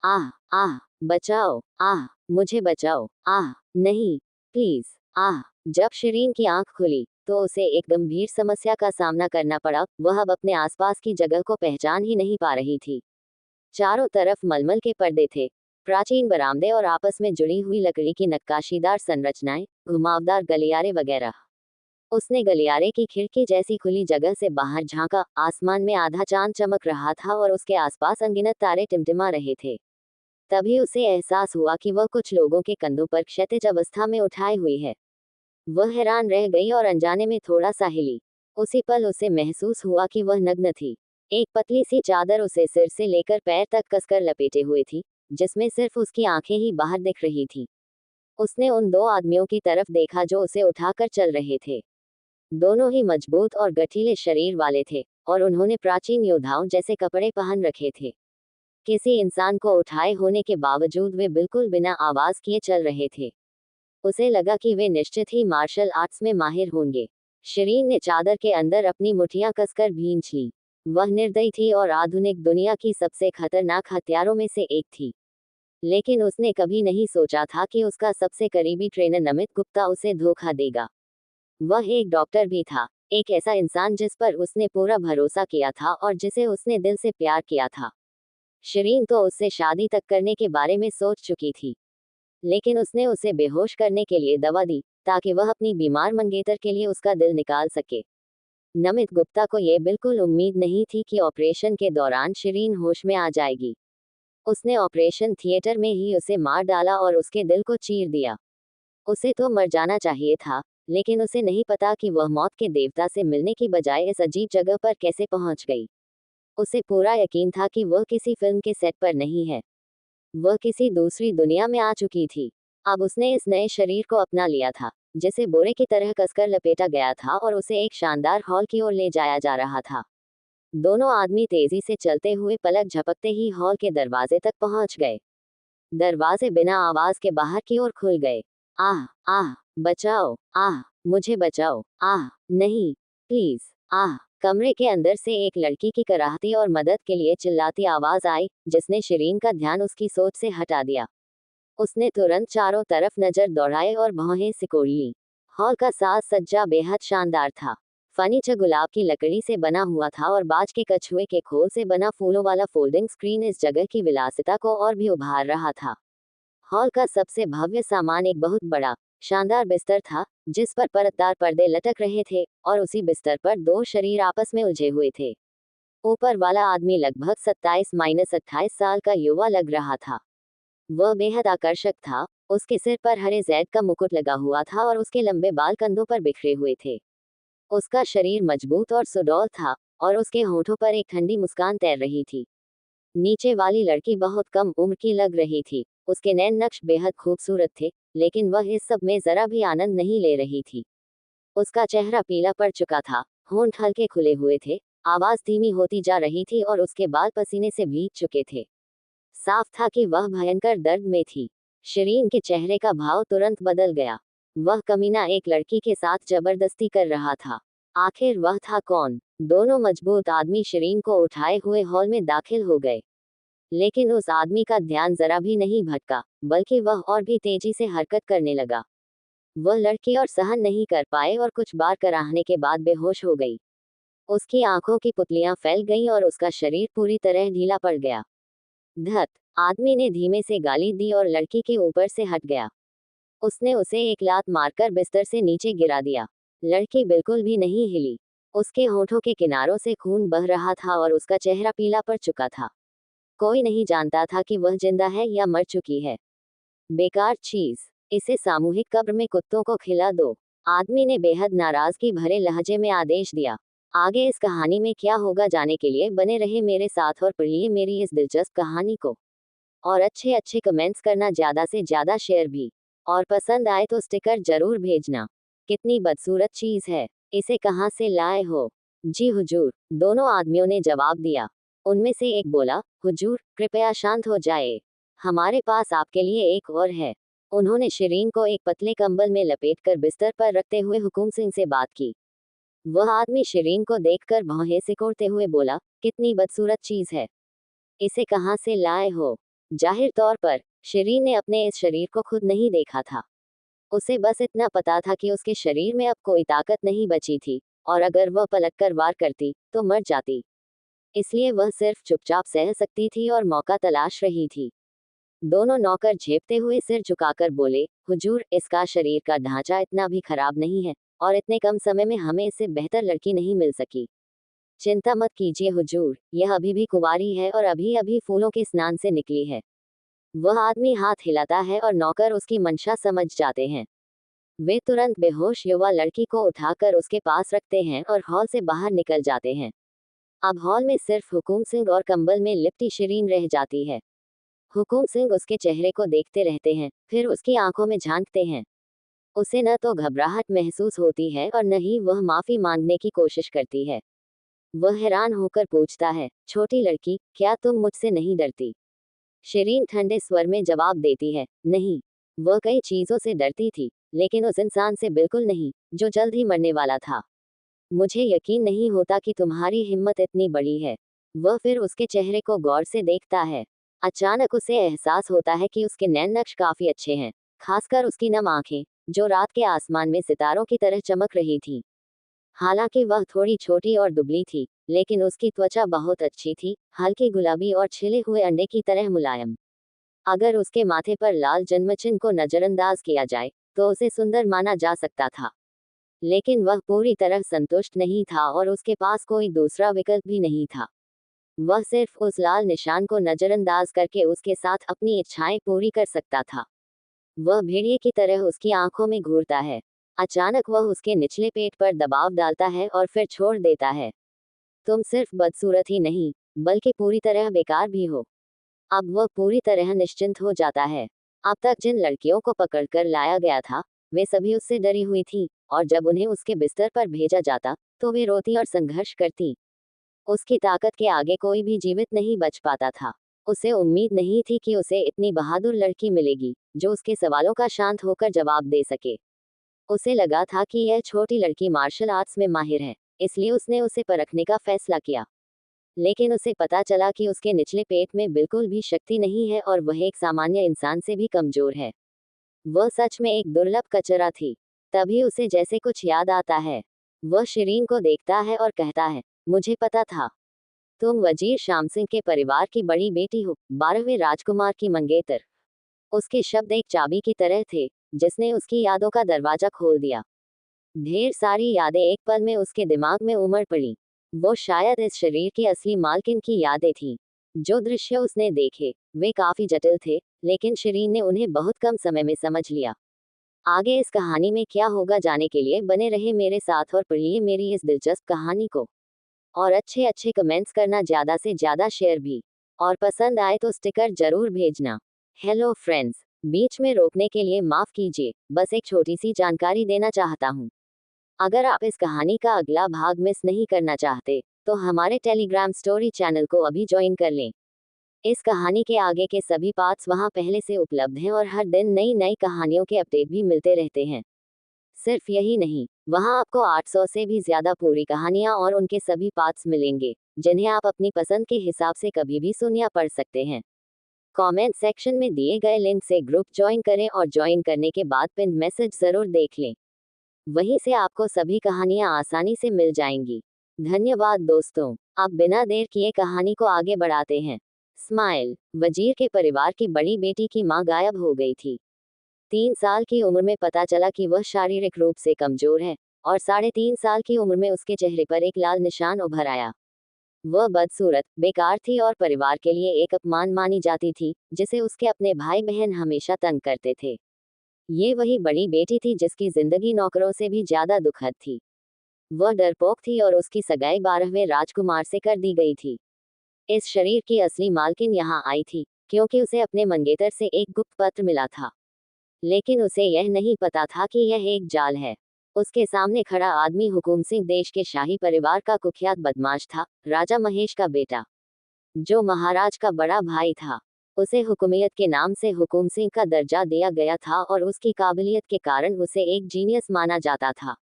आह आह, बचाओ, आह, मुझे बचाओ, आह, नहीं, प्लीज, आह। जब शिरीन की आंख खुली तो उसे एक गंभीर समस्या का सामना करना पड़ा। वह अब अपने आसपास की जगह को पहचान ही नहीं पा रही थी। चारों तरफ मलमल के पर्दे थे, प्राचीन बरामदे और आपस में जुड़ी हुई लकड़ी की नक्काशीदार संरचनाएं, घुमावदार गलियारे वगैरह। उसने गलियारे की खिड़की जैसी खुली जगह से बाहर झांका। आसमान में आधा चांद चमक रहा था और उसके आसपास अनगिनत तारे टिमटिमा रहे थे। तभी उसे एहसास हुआ कि वह कुछ लोगों के कंधों पर क्षैतिज अवस्था में उठाए हुई है। वह हैरान रह गई और अनजाने में थोड़ा सा हिली। उसी पल उसे महसूस हुआ कि वह नग्न थी। एक पतली सी चादर उसे सिर से लेकर पैर तक कसकर लपेटे हुए थी, जिसमें सिर्फ उसकी आंखें ही बाहर दिख रही थी। उसने उन दो आदमियों की तरफ देखा जो उसे उठाकर चल रहे थे। दोनों ही मजबूत और गठीले शरीर वाले थे, और उन्होंने प्राचीन योद्धाओं जैसे कपड़े पहन रखे थे। किसी इंसान को उठाए होने के बावजूद वे बिल्कुल बिना आवाज किए चल रहे थे। उसे लगा कि वे निश्चित ही मार्शल आर्ट्स में माहिर होंगे। शिरीन ने चादर के अंदर अपनी मुठियां कसकर भींच ली। वह निर्दयी थी और आधुनिक दुनिया की सबसे खतरनाक हथियारों में से एक थी। लेकिन उसने कभी नहीं सोचा था कि उसका सबसे करीबी ट्रेनर नमित गुप्ता उसे धोखा देगा। वह एक डॉक्टर भी था, एक ऐसा इंसान जिस पर उसने पूरा भरोसा किया था और जिसे उसने दिल से प्यार किया था। शिरीन तो उससे शादी तक करने के बारे में सोच चुकी थी, लेकिन उसने उसे बेहोश करने के लिए दवा दी ताकि वह अपनी बीमार मंगेतर के लिए उसका दिल निकाल सके। नमित गुप्ता को यह बिल्कुल उम्मीद नहीं थी कि ऑपरेशन के दौरान शिरीन होश में आ जाएगी। उसने ऑपरेशन थिएटर में ही उसे मार डाला और उसके दिल को चीर दिया। उसे तो मर जाना चाहिए था, लेकिन उसे नहीं पता कि वह मौत के देवता से मिलने की बजाय इस अजीब जगह पर कैसे पहुंच गई। उसे पूरा यकीन था कि वह किसी फिल्म के सेट पर नहीं है। वह किसी दूसरी दुनिया में आ चुकी थी। अब उसने इस नए शरीर को अपना लिया था, जिसे बोरे की तरह कसकर लपेटा गया था और उसे एक शानदार हॉल की ओर ले जाया जा रहा था। दोनों आदमी तेजी से चलते हुए पलक झपकते ही हॉल के दरवाजे तक पहुंच गए। दरवाजे बिना आवाज के बाहर की ओर खुल गए। आह आह, बचाओ, आह, मुझे बचाओ, आह, नहीं, प्लीज, आह। कमरे के अंदर से एक लड़की की कराहती और मदद के लिए चिल्लाती आवाज आई, जिसने शिरीन का ध्यान उसकी सोच से हटा दिया। उसने तुरंत चारों तरफ नजर दौड़ाई और भौहें सिकोड़ ली। हॉल का साज सज्जा बेहद शानदार था। फर्नीचर गुलाब की लकड़ी से बना हुआ था और बाज के कछुए के खोल से बना फूलों वाला फोल्डिंग स्क्रीन इस जगह की विलासिता को और भी उभार रहा था। हॉल का सबसे भव्य सामान एक बहुत बड़ा, शानदार बिस्तर था, जिस पर परतदार पर्दे लटक रहे थे, और उसी बिस्तर पर दो शरीर आपस में उलझे हुए थे। ऊपर वाला आदमी लगभग 27-28 साल का युवा लग रहा था। वह बेहद आकर्षक था। उसके सिर पर हरे जैद का मुकुट लगा हुआ था और उसके लंबे बाल कंधों पर बिखरे हुए थे। उसका शरीर मजबूत और सुडौल था, और उसके होठों पर एक ठंडी मुस्कान तैर रही थी। नीचे वाली लड़की बहुत कम उम्र की लग रही थी। उसके नैन नक्श बेहद खूबसूरत थे, लेकिन वह इस सब में जरा भी आनंद नहीं ले रही थी। उसका चेहरा पीला पड़ चुका था, होंठ हल्के खुले हुए थे, आवाज धीमी होती जा रही थी और उसके बाल पसीने से भीग चुके थे। साफ था कि वह भयंकर दर्द में थी। शिरीन के चेहरे का भाव तुरंत बदल गया। वह कमीना एक लड़की के साथ जबरदस्ती कर रहा था। आखिर वह था कौन? दोनों मजबूत आदमी शिरीन को उठाए हुए हॉल में दाखिल हो गए। लेकिन उस आदमी का ध्यान जरा भी नहीं भटका, बल्कि वह और भी तेजी से हरकत करने लगा। वह लड़की और सहन नहीं कर पाए और कुछ बार कराहने के बाद बेहोश हो गई। उसकी आंखों की पुतलियां फैल गईं और उसका शरीर पूरी तरह ढीला पड़ गया। धत! आदमी ने धीमे से गाली दी और लड़की के ऊपर से हट गया। उसने उसे एक लात मारकर बिस्तर से नीचे गिरा दिया। लड़की बिल्कुल भी नहीं हिली। उसके होठों के किनारों से खून बह रहा था और उसका चेहरा पीला पड़ चुका था। कोई नहीं जानता था कि वह जिंदा है या मर चुकी है। बेकार चीज, इसे सामूहिक कब्र में कुत्तों को खिला दो, आदमी ने बेहद नाराजगी भरे लहजे में आदेश दिया। आगे इस कहानी में क्या होगा जानने के लिए बने रहे मेरे साथ और पढ़िए मेरी इस दिलचस्प कहानी को। और अच्छे अच्छे कमेंट्स करना, ज़्यादा से ज़्यादा शेयर भी। और पसंद आए तो स्टिकर जरूर भेजना। कितनी बदसूरत चीज़ है, इसे कहाँ से लाए हो? जी हुजूर, दोनों आदमियों ने जवाब दिया। उनमें से एक बोला, हुजूर, कृपया शांत हो जाए। हमारे पास आपके लिए एक और है। उन्होंने शिरीन को एक पतले कंबल में लपेटकर बिस्तर पर रखते हुए हुकुम सिंह से बात की। वह आदमी शिरीन को देखकर भौहें सिकोड़ते हुए बोला, कितनी बदसूरत चीज़ है, इसे कहाँ से लाए हो? जाहिर तौर पर शिरीन ने अपने इस शरीर को खुद नहीं देखा था। उसे बस इतना पता था कि उसके शरीर में अब कोई ताकत नहीं बची थी, और अगर वह पलटकर वार करती तो मर जाती। इसलिए वह सिर्फ चुपचाप सह सकती थी और मौका तलाश रही थी। दोनों नौकर झेपते हुए सिर झुकाकर बोले, हुजूर, इसका शरीर का ढांचा इतना भी खराब नहीं है, और इतने कम समय में हमें इससे बेहतर लड़की नहीं मिल सकी। चिंता मत कीजिए हुजूर, यह अभी भी कुंवारी है और अभी अभी फूलों के स्नान से निकली है। वह आदमी हाथ हिलाता है और नौकर उसकी मंशा समझ जाते हैं। वे तुरंत बेहोश युवा लड़की को उठाकर उसके पास रखते हैं और हॉल से बाहर निकल जाते हैं। अब हॉल में सिर्फ हुकुम सिंह और कंबल में लिपटी शिरीन रह जाती है। हुकुम सिंह उसके चेहरे को देखते रहते हैं, फिर उसकी आंखों में झांकते हैं। उसे न तो घबराहट महसूस होती है और न ही वह माफी मांगने की कोशिश करती है। वह हैरान होकर पूछता है, छोटी लड़की, क्या तुम मुझसे नहीं डरती? शिरीन ठंडे स्वर में जवाब देती है, नहीं। वह कई चीजों से डरती थी, लेकिन उस इंसान से बिल्कुल नहीं, जो जल्द ही मरने वाला था। मुझे यकीन नहीं होता कि तुम्हारी हिम्मत इतनी बड़ी है। वह फिर उसके चेहरे को गौर से देखता है। अचानक उसे एहसास होता है कि उसके नैन नक्श काफी अच्छे हैं, खासकर उसकी नम आंखें, जो रात के आसमान में सितारों की तरह चमक रही थी। हालांकि वह थोड़ी छोटी और दुबली थी, लेकिन उसकी त्वचा बहुत अच्छी थी, हल्की गुलाबी और छिले हुए अंडे की तरह मुलायम। अगर उसके माथे पर लाल जन्मचिन्ह को नजरअंदाज किया जाए, तो उसे सुंदर माना जा सकता था। लेकिन वह पूरी तरह संतुष्ट नहीं था और उसके पास कोई दूसरा विकल्प भी नहीं था। वह सिर्फ उस लाल निशान को नजरअंदाज करके उसके साथ अपनी इच्छाएं पूरी कर सकता था। वह भेड़िए की तरह उसकी आंखों में घूरता है। अचानक वह उसके निचले पेट पर दबाव डालता है और फिर छोड़ देता है। तुम सिर्फ बदसूरत ही नहीं, बल्कि पूरी तरह बेकार भी हो। अब वह पूरी तरह निश्चिंत हो जाता है। अब तक जिन लड़कियों को पकड़कर लाया गया था, वे सभी उससे डरी हुई थीं, और जब उन्हें उसके बिस्तर पर भेजा जाता, तो वे रोती और संघर्ष करती। उसकी ताकत के आगे कोई भी जीवित नहीं बच पाता था। उसे उम्मीद नहीं थी कि उसे इतनी बहादुर लड़की मिलेगी, जो उसके सवालों का शांत होकर जवाब दे सके। उसे लगा था कि यह छोटी लड़की मार्शल आर्ट्स में माहिर है, इसलिए उसने उसे परखने का फैसला किया। लेकिन उसे पता चला कि उसके निचले पेट में बिल्कुल भी शक्ति नहीं है और वह एक सामान्य इंसान से भी कमजोर है। वह सच में एक दुर्लभ कचरा थी। तभी उसे जैसे कुछ याद आता है। वह शिरीन को देखता है और कहता है, मुझे पता था। तुम वजीर शाम सिंह के परिवार की बड़ी बेटी हो, 12वें राजकुमार की मंगेतर। उसके शब्द एक चाबी की तरह थे, जिसने उसकी यादों का दरवाजा खोल दिया। ढेर सारी यादें एक पल में उसके दिमाग में उमड़ पड़ी। वो शायद इस शरीर की असली मालकिन की यादें थीं। जो दृश्य उसने देखे, वे काफी जटिल थे, लेकिन शिरीन ने उन्हें बहुत कम समय में समझ लिया। आगे इस कहानी में क्या होगा जानने के लिए बने रहे मेरे साथ और पढ़िए मेरी इस दिलचस्प कहानी को। और अच्छे अच्छे कमेंट्स करना, ज़्यादा से ज़्यादा शेयर भी। और पसंद आए तो स्टिकर जरूर भेजना। हेलो फ्रेंड्स, बीच में रोकने के लिए माफ़ कीजिए, बस एक छोटी सी जानकारी देना चाहता हूँ। अगर आप इस कहानी का अगला भाग मिस नहीं करना चाहते, तो हमारे टेलीग्राम स्टोरी चैनल को अभी ज्वाइन कर लें। इस कहानी के आगे के सभी पार्ट्स वहाँ पहले से उपलब्ध हैं और हर दिन नई नई कहानियों के अपडेट भी मिलते रहते हैं। सिर्फ यही नहीं, वहाँ आपको 800 से भी ज्यादा पूरी कहानियाँ और उनके सभी पार्ट्स मिलेंगे, जिन्हें आप अपनी पसंद के हिसाब से कभी भी सुन या पढ़ सकते हैं। कमेंट सेक्शन में दिए गए लिंक से ग्रुप ज्वाइन करें और ज्वाइन करने के बाद पिन मैसेज जरूर देख लें। वहीं से आपको सभी कहानियाँ आसानी से मिल जाएंगी। धन्यवाद दोस्तों। अब बिना देर किए कहानी को आगे बढ़ाते हैं। स्माइल। वजीर के परिवार की बड़ी बेटी की मां गायब हो गई थी। 3 साल की उम्र में पता चला कि वह शारीरिक रूप से कमजोर है, और 3.5 साल की उम्र में उसके चेहरे पर एक लाल निशान उभर आया। वह बदसूरत, बेकार थी और परिवार के लिए एक अपमान मानी जाती थी, जिसे उसके अपने भाई बहन हमेशा तंग करते थे। ये वही बड़ी बेटी थी जिसकी जिंदगी नौकरों से भी ज्यादा दुखद थी। वह डरपोक थी और उसकी सगाई 12वें राजकुमार से कर दी गई थी। इस शरीर की असली मालकिन यहाँ आई थी, क्योंकि उसे अपने मंगेतर से एक गुप्त पत्र मिला था। लेकिन उसे यह नहीं पता था कि यह एक जाल है। उसके सामने खड़ा आदमी हुकुम सिंह देश के शाही परिवार का कुख्यात बदमाश था, राजा महेश का बेटा, जो महाराज का बड़ा भाई था। उसे हुकूमियत के नाम से हुकुम सिंह का दर्जा दिया गया था और उसकी काबिलियत के कारण उसे एक जीनियस माना जाता था।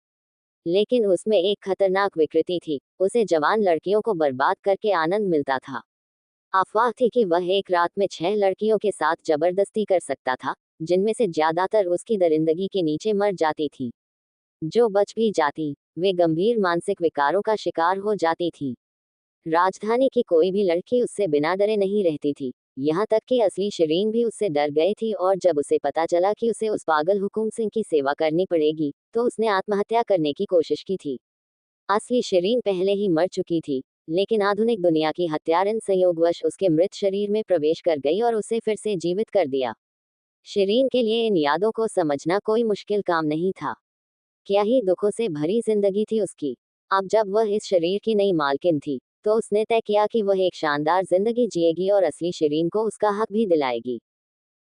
लेकिन उसमें एक खतरनाक विकृति थी, उसे जवान लड़कियों को बर्बाद करके आनंद मिलता था। अफवाह थी कि वह एक रात में 6 लड़कियों के साथ जबरदस्ती कर सकता था, जिनमें से ज्यादातर उसकी दरिंदगी के नीचे मर जाती थी। जो बच भी जाती, वे गंभीर मानसिक विकारों का शिकार हो जाती थी। राजधानी की कोई भी लड़की उससे बिना डरे नहीं रहती थी, यहाँ तक कि असली शिरीन भी उससे डर गई थी, और जब उसे पता चला कि उसे उस पागल हुकुम सिंह की सेवा करनी पड़ेगी, तो उसने आत्महत्या करने की कोशिश की थी। असली शिरीन पहले ही मर चुकी थी, लेकिन आधुनिक दुनिया की हत्यारन संयोगवश उसके मृत शरीर में प्रवेश कर गई और उसे फिर से जीवित कर दिया। शिरीन के लिए इन यादों को समझना कोई मुश्किल काम नहीं था। क्या ही दुखों से भरी जिंदगी थी उसकी। अब जब वह इस शरीर की नई मालकिन थी, तो उसने तय किया कि वह एक शानदार जिंदगी जिएगी और असली शिरीन को उसका हक भी दिलाएगी।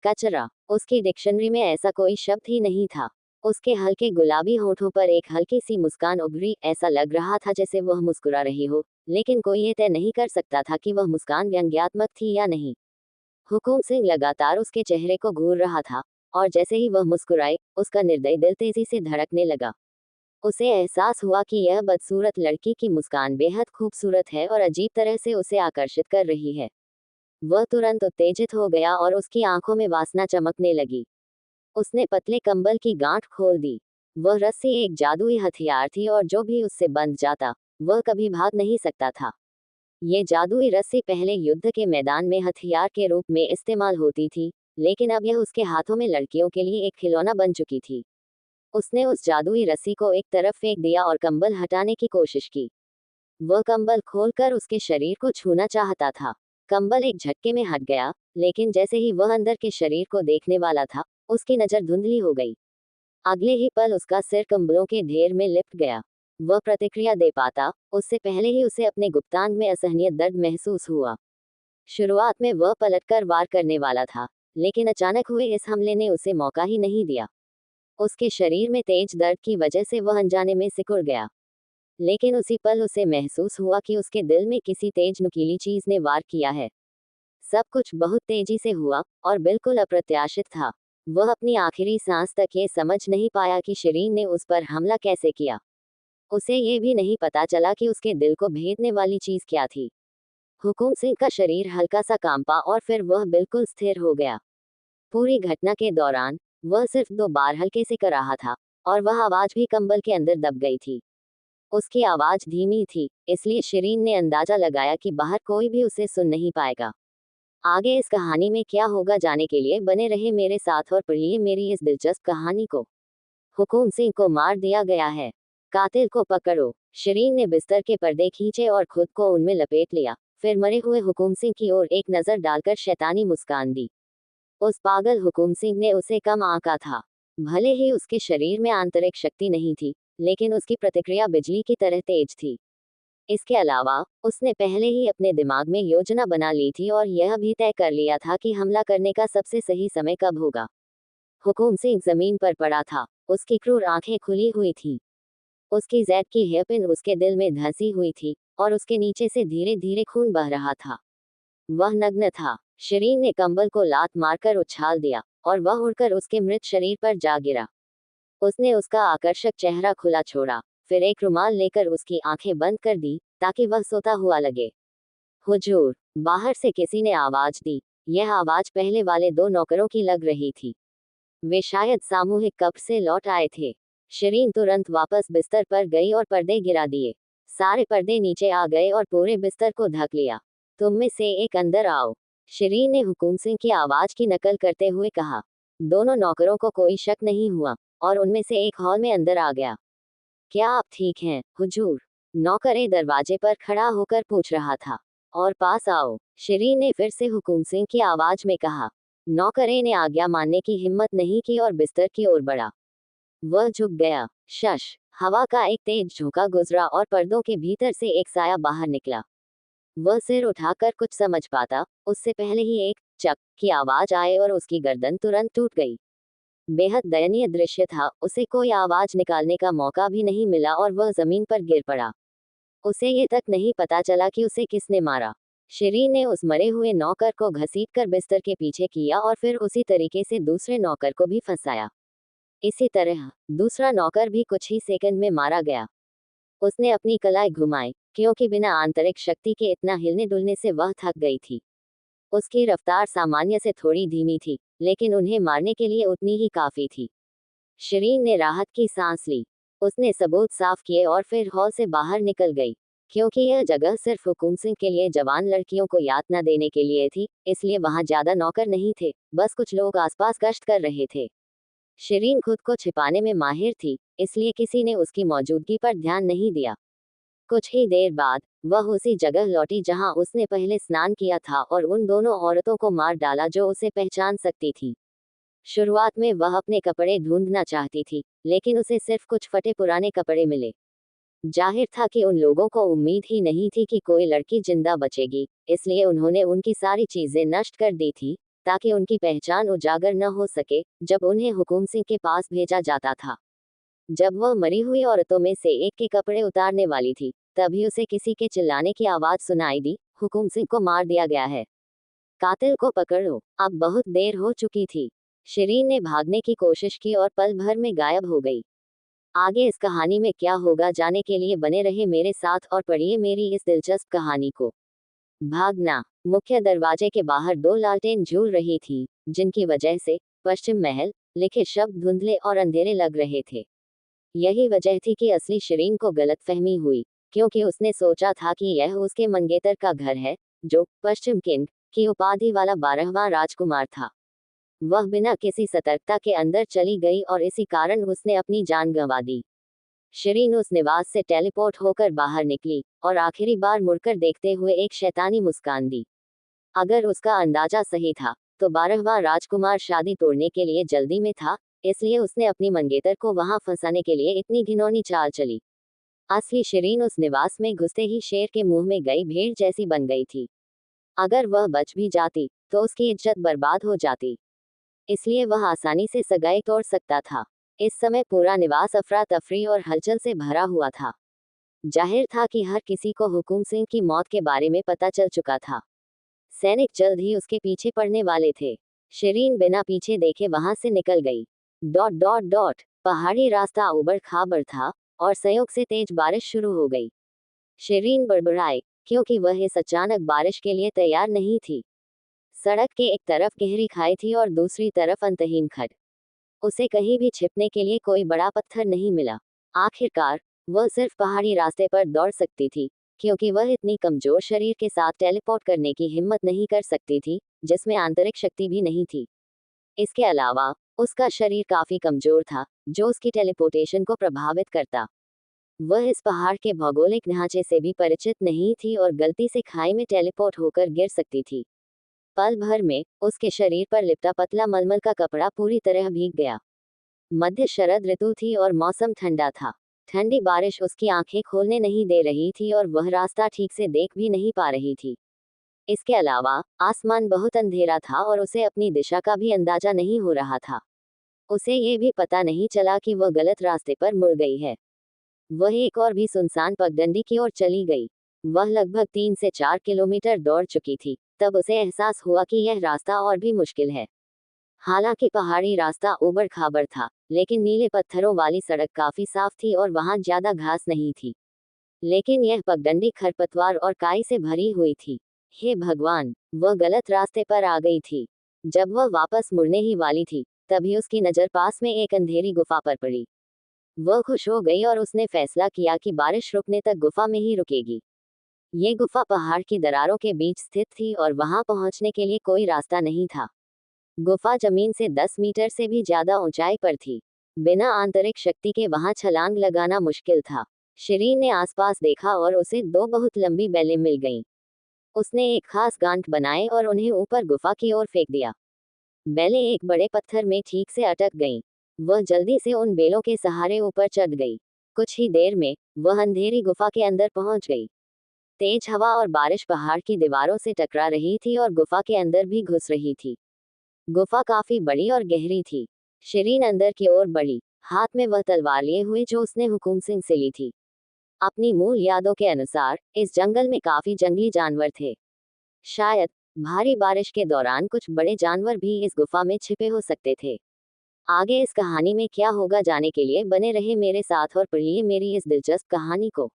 कचरा। उसकी डिक्शनरी में ऐसा कोई शब्द ही नहीं था। उसके हल्के गुलाबी होठों पर एक हल्की सी मुस्कान उभरी, ऐसा लग रहा था जैसे वह मुस्कुरा रही हो, लेकिन कोई ये तय नहीं कर सकता था कि वह मुस्कान व्यंग्यात्मक थी या नहीं। हुकुम सिंह लगातार उसके चेहरे को घूर रहा था, और जैसे ही वह मुस्कुराए, उसका निर्दयी दिल तेजी से धड़कने लगा। उसे एहसास हुआ कि यह बदसूरत लड़की की मुस्कान बेहद खूबसूरत है और अजीब तरह से उसे आकर्षित कर रही है। वह तुरंत उत्तेजित हो गया और उसकी आंखों में वासना चमकने लगी। उसने पतले कंबल की गांठ खोल दी। वह रस्सी एक जादुई हथियार थी, और जो भी उससे बंध जाता, वह कभी भाग नहीं सकता था। ये जादुई रस्सी पहले युद्ध के मैदान में हथियार के रूप में इस्तेमाल होती थी, लेकिन अब यह उसके हाथों में लड़कियों के लिए एक खिलौना बन चुकी थी। उसने उस जादुई रस्सी को एक तरफ फेंक दिया और कंबल हटाने की कोशिश की। वह कंबल खोलकर उसके शरीर को छूना चाहता था। कंबल एक झटके में हट गया, लेकिन जैसे ही वह अंदर के शरीर को देखने वाला था, उसकी नजर धुंधली हो गई। अगले ही पल उसका सिर कंबलों के ढेर में लिपट गया। वह प्रतिक्रिया दे पाता, उससे पहले ही उसे अपने गुप्तांग में असहनीय दर्द महसूस हुआ। शुरुआत में वह पलटकर वार करने वाला था, लेकिन अचानक हुए इस हमले ने उसे मौका ही नहीं दिया। उसके शरीर में तेज दर्द की वजह से वह अनजाने में सिकुड़ गया। लेकिन उसी पल उसे महसूस हुआ कि उसके दिल में किसी तेज नुकीली चीज ने वार किया है। सब कुछ बहुत तेजी से हुआ, और बिल्कुल अप्रत्याशित था। वह अपनी आखिरी सांस तक ये समझ नहीं पाया कि शिरीन ने उस पर हमला कैसे किया। उसे ये भी नहीं पता चला कि उसके दिल को भेदने वाली चीज क्या थी। हुकुम सिंह का शरीर हल्का सा कांपा और फिर वह बिल्कुल स्थिर हो गया। पूरी घटना के दौरान वह सिर्फ 2 बार हल्के से कराहा था, और वह आवाज भी कंबल के अंदर दब गई थी। उसकी आवाज धीमी थी, इसलिए शिरीन ने अंदाजा लगाया कि बाहर कोई भी उसे सुन नहीं पाएगा। आगे इस कहानी में क्या होगा जानने के लिए बने रहे मेरे साथ और पढ़िए मेरी इस दिलचस्प कहानी को। हुकुम सिंह को मार दिया गया है। कातिल को पकड़ो। शिरीन ने बिस्तर के पर्दे खींचे और खुद को उनमें लपेट लिया, फिर मरे हुए हुकुम सिंह की ओर एक नजर डालकर शैतानी मुस्कान दी। उस पागल हुकुम सिंह ने उसे कम आंका था। भले ही उसके शरीर में आंतरिक शक्ति नहीं थी, लेकिन उसकी प्रतिक्रिया बिजली की तरह तेज थी। इसके अलावा उसने पहले ही अपने दिमाग में योजना बना ली थी और यह भी तय कर लिया था कि हमला करने का सबसे सही समय कब होगा। हुकुम सिंह जमीन पर पड़ा था। उसकी क्रूर आंखें खुली हुई थीं। उसकी जैद की हेयरपिन उसके दिल में धंसी हुई थी, और उसके नीचे से धीरे धीरे खून बह रहा था। वह नग्न था। शिरीन ने कंबल को लात मारकर उछाल दिया, और वह उड़कर उसके मृत शरीर पर जा गिरा। उसने उसका आकर्षक चेहरा खुला छोड़ा, फिर एक रुमाल लेकर उसकी आंखें बंद कर दी, ताकि वह सोता हुआ लगे। हुजूर, बाहर से किसी ने आवाज दी। यह आवाज पहले वाले 2 नौकरों की लग रही थी। वे शायद सामूहिक कब्र से लौट आए थे। शिरीन तुरंत वापस बिस्तर पर गई और पर्दे गिरा दिए। सारे पर्दे नीचे आ गए और पूरे बिस्तर को ढक लिया। तुम में से एक अंदर आओ, शिरीन ने हुकुम सिंह की आवाज की नकल करते हुए कहा। दोनों नौकरों को कोई शक नहीं हुआ, और उनमें से एक हॉल में अंदर आ गया। क्या आप ठीक हैं, हुजूर? नौकर दरवाजे पर खड़ा होकर पूछ रहा था। और पास आओ, शिरीन ने फिर से हुकुम सिंह की आवाज में कहा। नौकर ने आज्ञा मानने की हिम्मत नहीं की और बिस्तर की ओर बढ़ा। वह झुक गया। शश। हवा का एक तेज झोंका गुजरा और पर्दों के भीतर से एक साया बाहर निकला। वह सिर उठाकर कुछ समझ पाता, उससे पहले ही एक चक की आवाज आए और उसकी गर्दन तुरंत टूट गई। बेहद दयनीय दृश्य था। उसे कोई आवाज निकालने का मौका भी नहीं मिला और वह जमीन पर गिर पड़ा। उसे ये तक नहीं पता चला कि उसे किसने मारा। शिरीन ने उस मरे हुए नौकर को घसीटकर बिस्तर के पीछे किया और फिर उसी तरीके से दूसरे नौकर को भी फंसाया। इसी तरह दूसरा नौकर भी कुछ ही सेकंड में मारा गया। उसने अपनी कलाई घुमाई, क्योंकि बिना आंतरिक शक्ति के इतना हिलने डुलने से वह थक गई थी। उसकी रफ्तार सामान्य से थोड़ी धीमी थी, लेकिन उन्हें मारने के लिए उतनी ही काफी थी। शिरीन ने राहत की सांस ली। उसने सबूत साफ किए और फिर हॉल से बाहर निकल गई। क्योंकि यह जगह सिर्फ हुकुम सिंह के लिए जवान लड़कियों को यातना देने के लिए थी, इसलिए वहां ज्यादा नौकर नहीं थे, बस कुछ लोग आसपास गश्त कर रहे थे। शिरीन खुद को छिपाने में माहिर थी, इसलिए किसी ने उसकी मौजूदगी पर ध्यान नहीं दिया। कुछ ही देर बाद वह उसी जगह लौटी जहां उसने पहले स्नान किया था और उन दोनों औरतों को मार डाला जो उसे पहचान सकती थी। शुरुआत में वह अपने कपड़े ढूंढना चाहती थी, लेकिन उसे सिर्फ कुछ फटे पुराने कपड़े मिले। जाहिर था कि उन लोगों को उम्मीद ही नहीं थी कि कोई लड़की जिंदा बचेगी, इसलिए उन्होंने उनकी सारी चीजें नष्ट कर दी थी, ताकि उनकी पहचान उजागर न हो सके जब उन्हें हुकुम सिंह के पास भेजा जाता था। जब वह मरी हुई औरतों में से एक के कपड़े उतारने वाली थी, तभी उसे किसी के चिल्लाने की आवाज सुनाई दी, हुकुम सिंह को मार दिया गया है, कातिल को पकड़ो। अब बहुत देर हो चुकी थी। शिरीन ने भागने की कोशिश की और पल भर में गायब हो गई। आगे इस कहानी में क्या होगा जानने के लिए बने रहे मेरे साथ और पढ़िए मेरी इस दिलचस्प कहानी को। भागना। मुख्य दरवाजे के बाहर दो लालटेन झूल रही थी, जिनकी वजह से पश्चिम महल लिखे शब्द धुंधले और अंधेरे लग रहे थे। यही वजह थी कि असली शिरीन को गलतफहमी हुई, क्योंकि उसने सोचा था कि यह उसके मंगेतर का घर है, जो पश्चिम किंग की उपाधि वाला 12वां राजकुमार था। वह बिना किसी सतर्कता के अंदर चली गई और इसी कारण उसने अपनी जान गंवा दी। शिरीन उस निवास से टेलीपोर्ट होकर बाहर निकली और आखिरी बार मुड़कर देखते हुए एक शैतानी मुस्कान दी। अगर उसका अंदाजा सही था, तो 12वां राजकुमार शादी तोड़ने के लिए जल्दी में था, इसलिए उसने अपनी मंगेतर को वहां फंसाने के लिए इतनी घिनौनी चाल चली। असली शिरीन उस निवास में घुसते ही शेर के मुंह में गई भेड़ जैसी बन गई थी। अगर वह बच भी जाती, तो उसकी इज्जत बर्बाद हो जाती, इसलिए वह आसानी से सगाई तोड़ सकता था। इस समय पूरा निवास अफरा तफरी और हलचल से भरा हुआ था। जाहिर था कि हर किसी को हुकुम सिंह की मौत के बारे में पता चल चुका था। सैनिक जल्द ही उसके पीछे पड़ने वाले थे। शिरीन बिना पीछे देखे वहां से निकल गई। Dot dot dot. पहाड़ी रास्ता उबड़ खाबड़ था और संयोग से तेज बारिश शुरू हो गई। शिरीन बड़बड़ाई, क्योंकि वह इस अचानक बारिश के लिए तैयार नहीं थी। सड़क के एक तरफ गहरी खाई थी और दूसरी तरफ अंतहीन खड्ड। उसे कहीं भी छिपने के लिए कोई बड़ा पत्थर नहीं मिला। आखिरकार वह सिर्फ पहाड़ी रास्ते पर दौड़ सकती थी, क्योंकि वह इतनी कमजोर शरीर के साथ टेलीपोर्ट करने की हिम्मत नहीं कर सकती थी, जिसमें आंतरिक शक्ति भी नहीं थी। इसके अलावा उसका शरीर काफी कमजोर था, जो उसकी टेलीपोर्टेशन को प्रभावित करता। वह इस पहाड़ के भौगोलिक ढांचे से भी परिचित नहीं थी और गलती से खाई में टेलीपोर्ट होकर गिर सकती थी। पल भर में उसके शरीर पर लिपटा पतला मलमल का कपड़ा पूरी तरह भीग गया। मध्य शरद ऋतु थी और मौसम ठंडा था। ठंडी बारिश उसकी आंखें खोलने नहीं दे रही थी और वह रास्ता ठीक से देख भी नहीं पा रही थी। इसके अलावा आसमान बहुत अंधेरा था और उसे अपनी दिशा का भी अंदाजा नहीं हो रहा था। उसे ये भी पता नहीं चला कि वह गलत रास्ते पर मुड़ गई है। वह एक और भी सुनसान पगडंडी की ओर चली गई। वह लगभग 3 से 4 किलोमीटर दौड़ चुकी थी, तब उसे एहसास हुआ कि यह रास्ता और भी मुश्किल है। हालांकि पहाड़ी रास्ता ऊबड़ खाबड़ था, लेकिन नीले पत्थरों वाली सड़क काफी साफ थी और वहां ज्यादा घास नहीं थी। लेकिन यह पगडंडी खरपतवार और काई से भरी हुई थी। हे भगवान, वह गलत रास्ते पर आ गई थी। जब वह वापस मुड़ने ही वाली थी, तभी उसकी नजर पास में एक अंधेरी गुफा पर पड़ी। वह खुश हो गई और उसने फैसला किया कि बारिश रुकने तक गुफा में ही रुकेगी। ये गुफा पहाड़ की दरारों के बीच स्थित थी और वहां पहुंचने के लिए कोई रास्ता नहीं था। गुफा जमीन से 10 मीटर से भी ज्यादा ऊंचाई पर थी। बिना आंतरिक शक्ति के वहां छलांग लगाना मुश्किल था। शिरीन ने आसपास देखा और उसे दो बहुत लंबी बेलें मिल गईं। उसने एक खास गांठ बनाए और उन्हें ऊपर गुफा की ओर फेंक दिया। बेलें एक बड़े पत्थर में ठीक से अटक गईं। वह जल्दी से उन बेलों के सहारे ऊपर चढ़ गई। कुछ ही देर में वह अंधेरी गुफा के अंदर पहुंच गई। तेज हवा और बारिश पहाड़ की दीवारों से टकरा रही थी और गुफा के अंदर भी घुस रही थी। गुफा काफी बड़ी और गहरी थी। शिरीन अंदर की ओर बढ़ी, हाथ में वह तलवार लिए हुए जो उसने हुकुम सिंह से ली थी। अपनी मूल यादों के अनुसार इस जंगल में काफी जंगली जानवर थे। शायद भारी बारिश के दौरान कुछ बड़े जानवर भी इस गुफा में छिपे हो सकते थे। आगे इस कहानी में क्या होगा जानने के लिए बने रहे मेरे साथ और पढ़िए मेरी इस दिलचस्प कहानी को।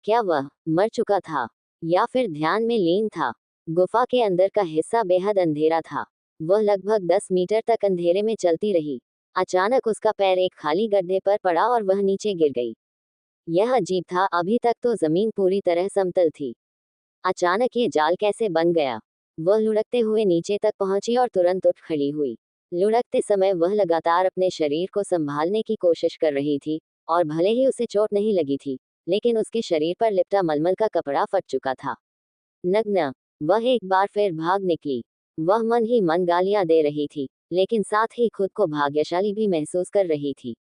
क्या वह मर चुका था या फिर ध्यान में लीन था? गुफा के अंदर का हिस्सा बेहद अंधेरा था। वह लगभग 10 मीटर तक अंधेरे में चलती रही। अचानक उसका पैर एक खाली गड्ढे पर पड़ा और वह नीचे गिर गई। यह अजीब था, अभी तक तो जमीन पूरी तरह समतल थी। अचानक ये जाल कैसे बन गया? वह लुढ़कते हुए नीचे तक पहुंची और तुरंत उठ खड़ी हुई। लुढ़कते समय वह लगातार अपने शरीर को संभालने की कोशिश कर रही थी, और भले ही उसे चोट नहीं लगी थी, लेकिन उसके शरीर पर लिपटा मलमल का कपड़ा फट चुका था। नग्न, वह एक बार फिर भाग निकली। वह मन ही मन गालियां दे रही थी, लेकिन साथ ही खुद को भाग्यशाली भी महसूस कर रही थी।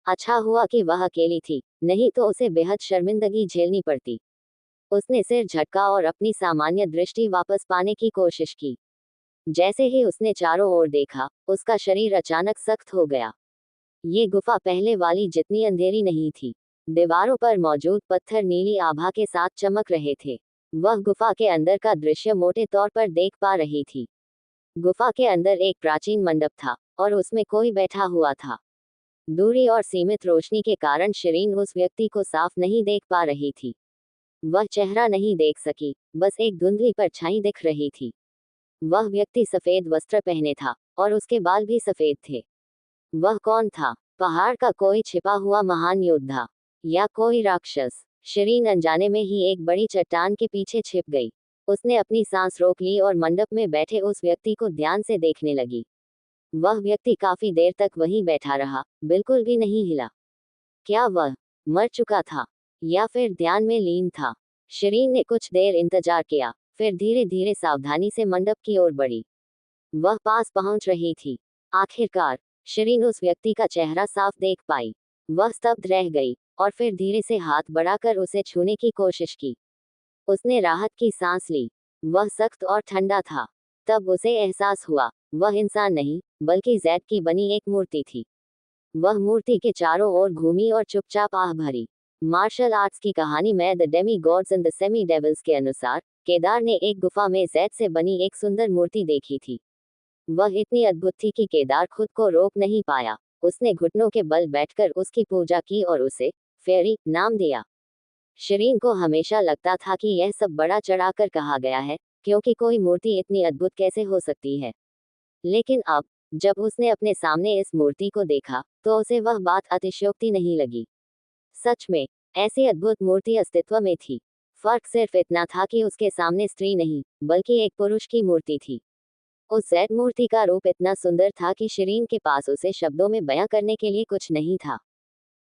अच्छा हुआ कि वह अकेली थी, नहीं तो उसे बेहद शर्मिंदगी झेलनी पड़ती। उसने सिर झटका और अपनी सामान्य दृष्टि वापस पाने की कोशिश की। जैसे ही उसने चारों ओर देखा, उसका शरीर अचानक सख्त हो गया। ये गुफा पहले वाली जितनी अंधेरी नहीं थी। दीवारों पर मौजूद पत्थर नीली आभा के साथ चमक रहे थे। वह गुफा के अंदर का दृश्य मोटे तौर पर देख पा रही थी। गुफा के अंदर एक प्राचीन मंडप था, और उसमें कोई बैठा हुआ था। दूरी और सीमित रोशनी के कारण शिरीन उस व्यक्ति को साफ नहीं देख पा रही थी। वह चेहरा नहीं देख सकी, बस एक धुंधली परछाई दिख रही थी। वह व्यक्ति सफेद वस्त्र पहने था, और उसके बाल भी सफेद थे। वह कौन था? पहाड़ का कोई छिपा हुआ महान योद्धा, या कोई राक्षस? शिरीन अनजाने में ही एक बड़ी चट्टान के पीछे छिप गई। उसने अपनी सांस रोक ली और मंडप में बैठे उस व्यक्ति को ध्यान से देखने लगी। वह व्यक्ति काफी देर तक वहीं बैठा रहा, बिल्कुल भी नहीं हिला। क्या वह मर चुका था, या फिर ध्यान में लीन था? शिरीन ने कुछ देर इंतजार किया, फिर धीरे धीरे सावधानी से मंडप की ओर बढ़ी। वह पास पहुंच रही थी। आखिरकार शिरीन उस व्यक्ति का चेहरा साफ देख पाई। वह स्तब्ध रह गई, और फिर धीरे से हाथ बढ़ाकर उसे छूने की कोशिश की। उसने राहत की सांस ली। वह सख्त और ठंडा था। तब उसे एहसास हुआ, वह इंसान नहीं, बल्कि जैद की बनी एक मूर्ति थी। वह मूर्ति के चारों ओर घूमी और चुपचाप आह भरी। मार्शल आर्ट्स की कहानी में the demi gods and the semi devils के अनुसार, केदार ने एक गुफा में जैद से बनी एक सुंदर मूर्ति देखी थी। वह इतनी अद्भुत थी कि केदार खुद को रोक नहीं पाया। उसने घुटनों के बल बैठकर उसकी पूजा की और उसे फेरी नाम दिया। शिरीन को हमेशा लगता था कि यह सब बड़ा चढ़ाकर कहा गया है, क्योंकि कोई मूर्ति इतनी अद्भुत कैसे हो सकती है। लेकिन अब, जब उसने अपने सामने इस मूर्ति को देखा, तो उसे वह बात अतिशयोक्ति नहीं लगी। सच में, ऐसी अद्भुत मूर्ति अस्तित्व में थी। फर्क सिर्फ इतना था कि उसके सामने स्त्री नहीं, बल्कि एक पुरुष की मूर्ति थी। उस जैद मूर्ति का रूप इतना सुंदर था कि शिरीन के पास उसे शब्दों में बयां करने के लिए कुछ नहीं था।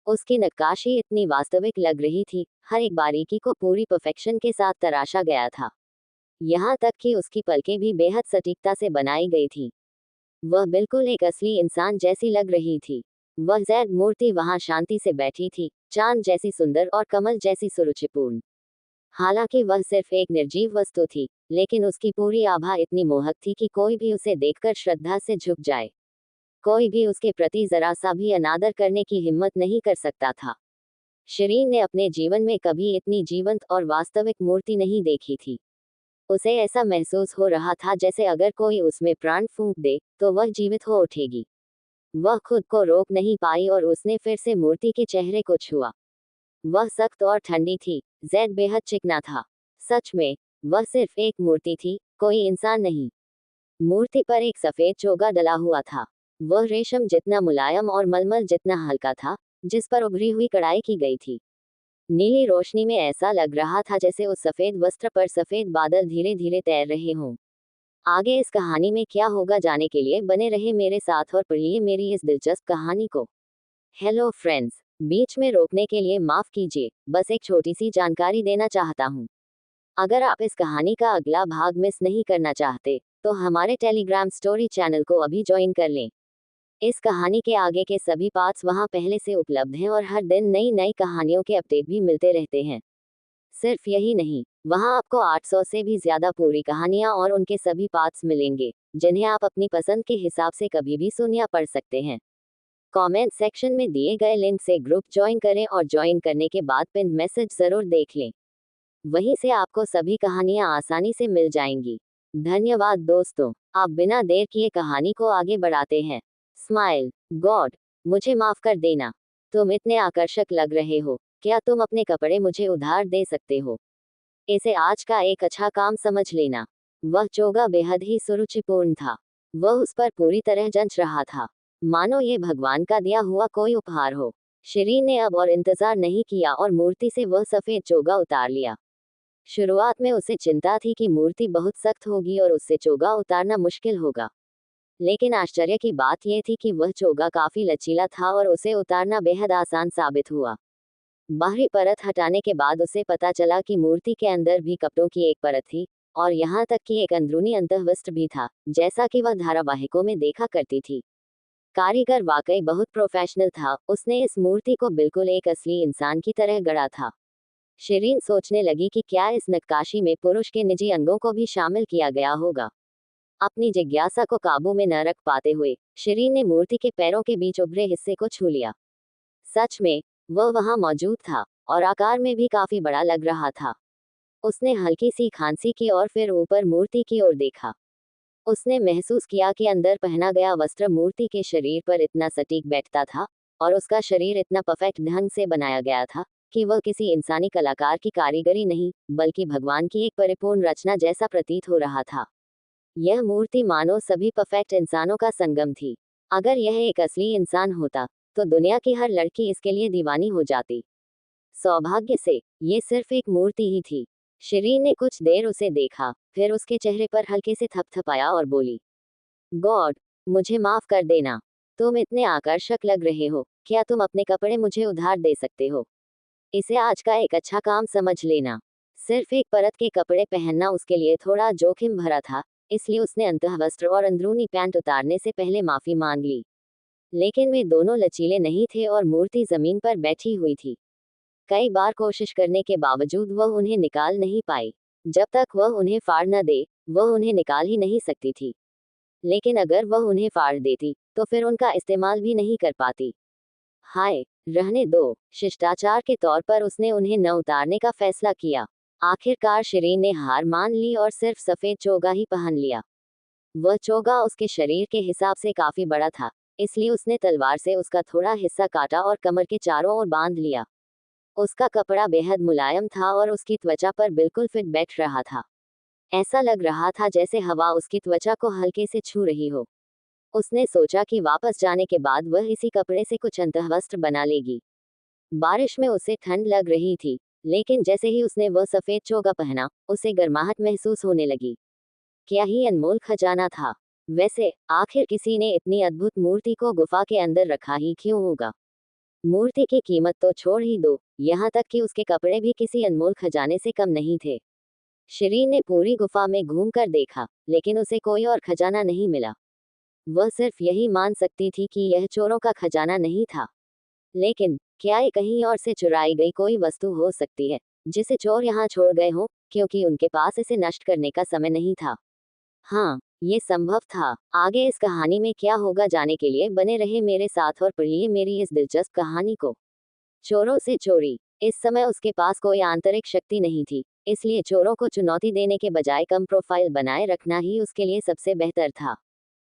उसकी नक्काशी इतनी वास्तविक लग रही थी, हर एक बारीकी को पूरी परफेक्शन के साथ तराशा गया था। यहाँ तक कि उसकी पलकें भी बेहद सटीकता से बनाई गई थी। वह बिल्कुल एक असली इंसान जैसी लग रही थी। वह जैद मूर्ति वहां शांति से बैठी थी, चांद जैसी सुंदर और कमल जैसी सुरुचिपूर्ण। हालांकि वह सिर्फ एक निर्जीव वस्तु थी, लेकिन उसकी पूरी आभा इतनी मोहक थी कि कोई भी उसे देखकर श्रद्धा से झुक जाए। कोई भी उसके प्रति जरा सा भी अनादर करने की हिम्मत नहीं कर सकता था। शिरीन ने अपने जीवन में कभी इतनी जीवंत और वास्तविक मूर्ति नहीं देखी थी। उसे ऐसा महसूस हो रहा था जैसे अगर कोई उसमें प्राण फूंक दे, तो वह जीवित हो उठेगी। वह खुद को रोक नहीं पाई और उसने फिर से मूर्ति के चेहरे को छुआ। वह सख्त और ठंडी थी, जैद बेहद चिकना था। सच में, वह सिर्फ एक मूर्ति थी, कोई इंसान नहीं। मूर्ति पर एक सफेद चोगा डला हुआ था। वह रेशम जितना मुलायम और मलमल जितना हल्का था, जिस पर उभरी हुई कढ़ाई की गई थी। नीली रोशनी में ऐसा लग रहा था जैसे उस सफेद वस्त्र पर सफेद बादल धीरे धीरे तैर रहे हों। आगे इस कहानी में क्या होगा जानने के लिए बने रहे मेरे साथ और पढ़िए मेरी इस दिलचस्प कहानी को। हेलो फ्रेंड्स, बीच में रोकने के लिए माफ कीजिए, बस एक छोटी सी जानकारी देना चाहता हूँ। अगर आप इस कहानी का अगला भाग मिस नहीं करना चाहते, तो हमारे टेलीग्राम स्टोरी चैनल को अभी ज्वाइन कर लें। इस कहानी के आगे के सभी पार्ट्स वहां पहले से उपलब्ध हैं और हर दिन नई नई कहानियों के अपडेट भी मिलते रहते हैं। सिर्फ यही नहीं, वहां आपको 800 से भी ज्यादा पूरी कहानियां और उनके सभी पार्ट्स मिलेंगे, जिन्हें आप अपनी पसंद के हिसाब से कभी भी सुन या पढ़ सकते हैं। कमेंट सेक्शन में दिए गए लिंक से ग्रुप ज्वाइन करें और ज्वाइन करने के बाद पिन मैसेज जरूर देख लें। वहीं से आपको सभी कहानियां आसानी से मिल जाएंगी। धन्यवाद दोस्तों, आप बिना देर किए कहानी को आगे बढ़ाते हैं। स्माइल गॉड, मुझे माफ कर देना। तुम इतने आकर्षक लग रहे हो, क्या तुम अपने कपड़े मुझे उधार दे सकते हो? इसे आज का एक अच्छा काम समझ लेना। वह चोगा बेहद ही सुरुचिपूर्ण था। वह उस पर पूरी तरह जंच रहा था, मानो ये भगवान का दिया हुआ कोई उपहार हो। शिरीन ने अब और इंतजार नहीं किया और मूर्ति से वह सफेद चोगा उतार लिया। शुरुआत में उसे चिंता थी कि मूर्ति बहुत सख्त होगी और उससे चोगा उतारना मुश्किल होगा, लेकिन आश्चर्य की बात यह थी कि वह चोगा काफी लचीला था और उसे उतारना बेहद आसान साबित हुआ। बाहरी परत हटाने के बाद उसे पता चला कि मूर्ति के अंदर भी कपड़ों की एक परत थी, और यहाँ तक कि एक अंदरूनी अंतःवस्त्र भी था, जैसा कि वह धारावाहिकों में देखा करती थी। कारीगर वाकई बहुत प्रोफेशनल था, उसने इस मूर्ति को बिल्कुल एक असली इंसान की तरह गढ़ा था। शिरीन सोचने लगी कि क्या इस नक्काशी में पुरुष के निजी अंगों को भी शामिल किया गया होगा। अपनी जिज्ञासा को काबू में न रख पाते हुए शिरीन ने मूर्ति के पैरों के बीच उभरे हिस्से को छू लिया। सच में वह वहां मौजूद था, और आकार में भी काफी बड़ा लग रहा था। उसने हल्की सी खांसी की और फिर ऊपर मूर्ति की ओर देखा। उसने महसूस किया कि अंदर पहना गया वस्त्र मूर्ति के शरीर पर इतना सटीक बैठता था, और उसका शरीर इतना परफेक्ट ढंग से बनाया गया था कि वह किसी इंसानी कलाकार की कारीगरी नहीं, बल्कि भगवान की एक परिपूर्ण रचना जैसा प्रतीत हो रहा था। यह मूर्ति मानो सभी परफेक्ट इंसानों का संगम थी। अगर यह एक असली इंसान होता, तो दुनिया की हर लड़की इसके लिए दीवानी हो जाती। सौभाग्य से ये सिर्फ एक मूर्ति ही थी। शिरीन ने कुछ देर उसे देखा, फिर उसके चेहरे पर हल्के से थपथपाया और बोली, गॉड, मुझे माफ कर देना। तुम इतने आकर्षक लग रहे हो, क्या तुम अपने कपड़े मुझे उधार दे सकते हो? इसे आज का एक अच्छा काम समझ लेना। सिर्फ एक परत के कपड़े पहनना उसके लिए थोड़ा जोखिम भरा था, इसलिए उसने अंतःवस्त्र और अंदरूनी पैंट उतारने से पहले माफी मांग ली। लेकिन वे दोनों लचीले नहीं थे और मूर्ति जमीन पर बैठी हुई थी। कई बार कोशिश करने के बावजूद वह उन्हें निकाल नहीं पाई। जब तक वह उन्हें फाड़ न दे, वह उन्हें निकाल ही नहीं सकती थी। लेकिन अगर वह उन्हें फाड़ देती, तो फिर उनका इस्तेमाल भी नहीं कर पाती। हाय, रहने दो। शिष्टाचार के तौर पर उसने उन्हें न उतारने का फैसला किया। आखिरकार शिरीन ने हार मान ली और सिर्फ सफेद चोगा ही पहन लिया। वह चोगा उसके शरीर के हिसाब से काफी बड़ा था, इसलिए उसने तलवार से उसका थोड़ा हिस्सा काटा और कमर के चारों ओर बांध लिया। उसका कपड़ा बेहद मुलायम था और उसकी त्वचा पर बिल्कुल फिट बैठ रहा था। ऐसा लग रहा था जैसे हवा उसकी त्वचा को हल्के से छू रही हो। उसने सोचा कि वापस जाने के बाद वह इसी कपड़े से कुछ अंतःवस्त्र बना लेगी। बारिश में उसे ठंड लग रही थी, लेकिन जैसे ही उसने वह सफेद चोगा पहना, उसे गर्माहट महसूस होने लगी। क्या ही अनमोल खजाना था। वैसे आखिर किसी ने इतनी अद्भुत मूर्ति को गुफा के अंदर रखा ही क्यों होगा? मूर्ति की कीमत तो छोड़ ही दो, यहाँ तक कि उसके कपड़े भी किसी अनमोल खजाने से कम नहीं थे। शिरीन ने पूरी गुफा में घूमकर देखा, लेकिन उसे कोई और खजाना नहीं मिला। वह सिर्फ यही मान सकती थी कि यह चोरों का खजाना नहीं था। लेकिन क्या ये कहीं और से चुराई गई कोई वस्तु हो सकती है, जिसे चोर यहाँ छोड़ गए हों, क्योंकि उनके पास इसे नष्ट करने का समय नहीं था? हाँ, ये संभव था। आगे इस कहानी में क्या होगा जानने के लिए बने रहे मेरे साथ और पढ़िए मेरी इस दिलचस्प कहानी को। चोरों से चोरी। इस समय उसके पास कोई आंतरिक शक्ति नहीं थी, इसलिए चोरों को चुनौती देने के बजाय कम प्रोफाइल बनाए रखना ही उसके लिए सबसे बेहतर था।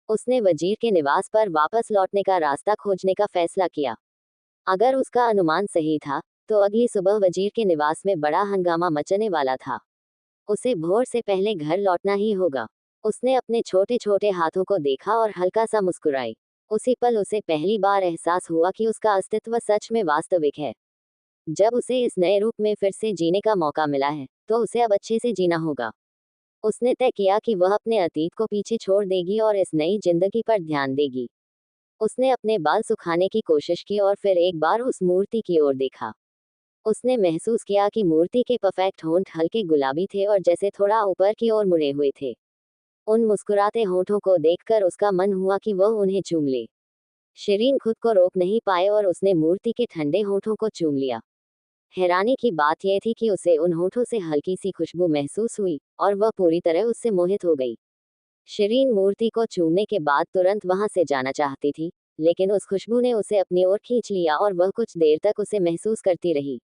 उसने वजीर के निवास पर वापस लौटने का रास्ता खोजने का फैसला किया। अगर उसका अनुमान सही था, तो अगली सुबह वजीर के निवास में बड़ा हंगामा मचने वाला था। उसे भोर से पहले घर लौटना ही होगा। उसने अपने छोटे छोटे हाथों को देखा और हल्का सा मुस्कुराई। उसी पल उसे पहली बार एहसास हुआ कि उसका अस्तित्व सच में वास्तविक है। जब उसे इस नए रूप में फिर से जीने का मौका मिला है, तो उसे अब अच्छे से जीना होगा। उसने तय किया कि वह अपने अतीत को पीछे छोड़ देगी और इस नई जिंदगी पर ध्यान देगी। उसने अपने बाल सुखाने की कोशिश की और फिर एक बार उस मूर्ति की ओर देखा। उसने महसूस किया कि मूर्ति के परफेक्ट होंठ हल्के गुलाबी थे और जैसे थोड़ा ऊपर की ओर मुड़े हुए थे। उन मुस्कुराते होठों को देखकर उसका मन हुआ कि वह उन्हें चूम ले। शिरीन खुद को रोक नहीं पाए और उसने मूर्ति के ठंडे होठों को चूम लिया। हैरानी की बात यह थी कि उसे उन होठों से हल्की सी खुशबू महसूस हुई, और वह पूरी तरह उससे मोहित हो गई। शिरीन मूर्ति को चूमने के बाद तुरंत वहां से जाना चाहती थी, लेकिन उस खुशबू ने उसे अपनी ओर खींच लिया और वह कुछ देर तक उसे महसूस करती रही।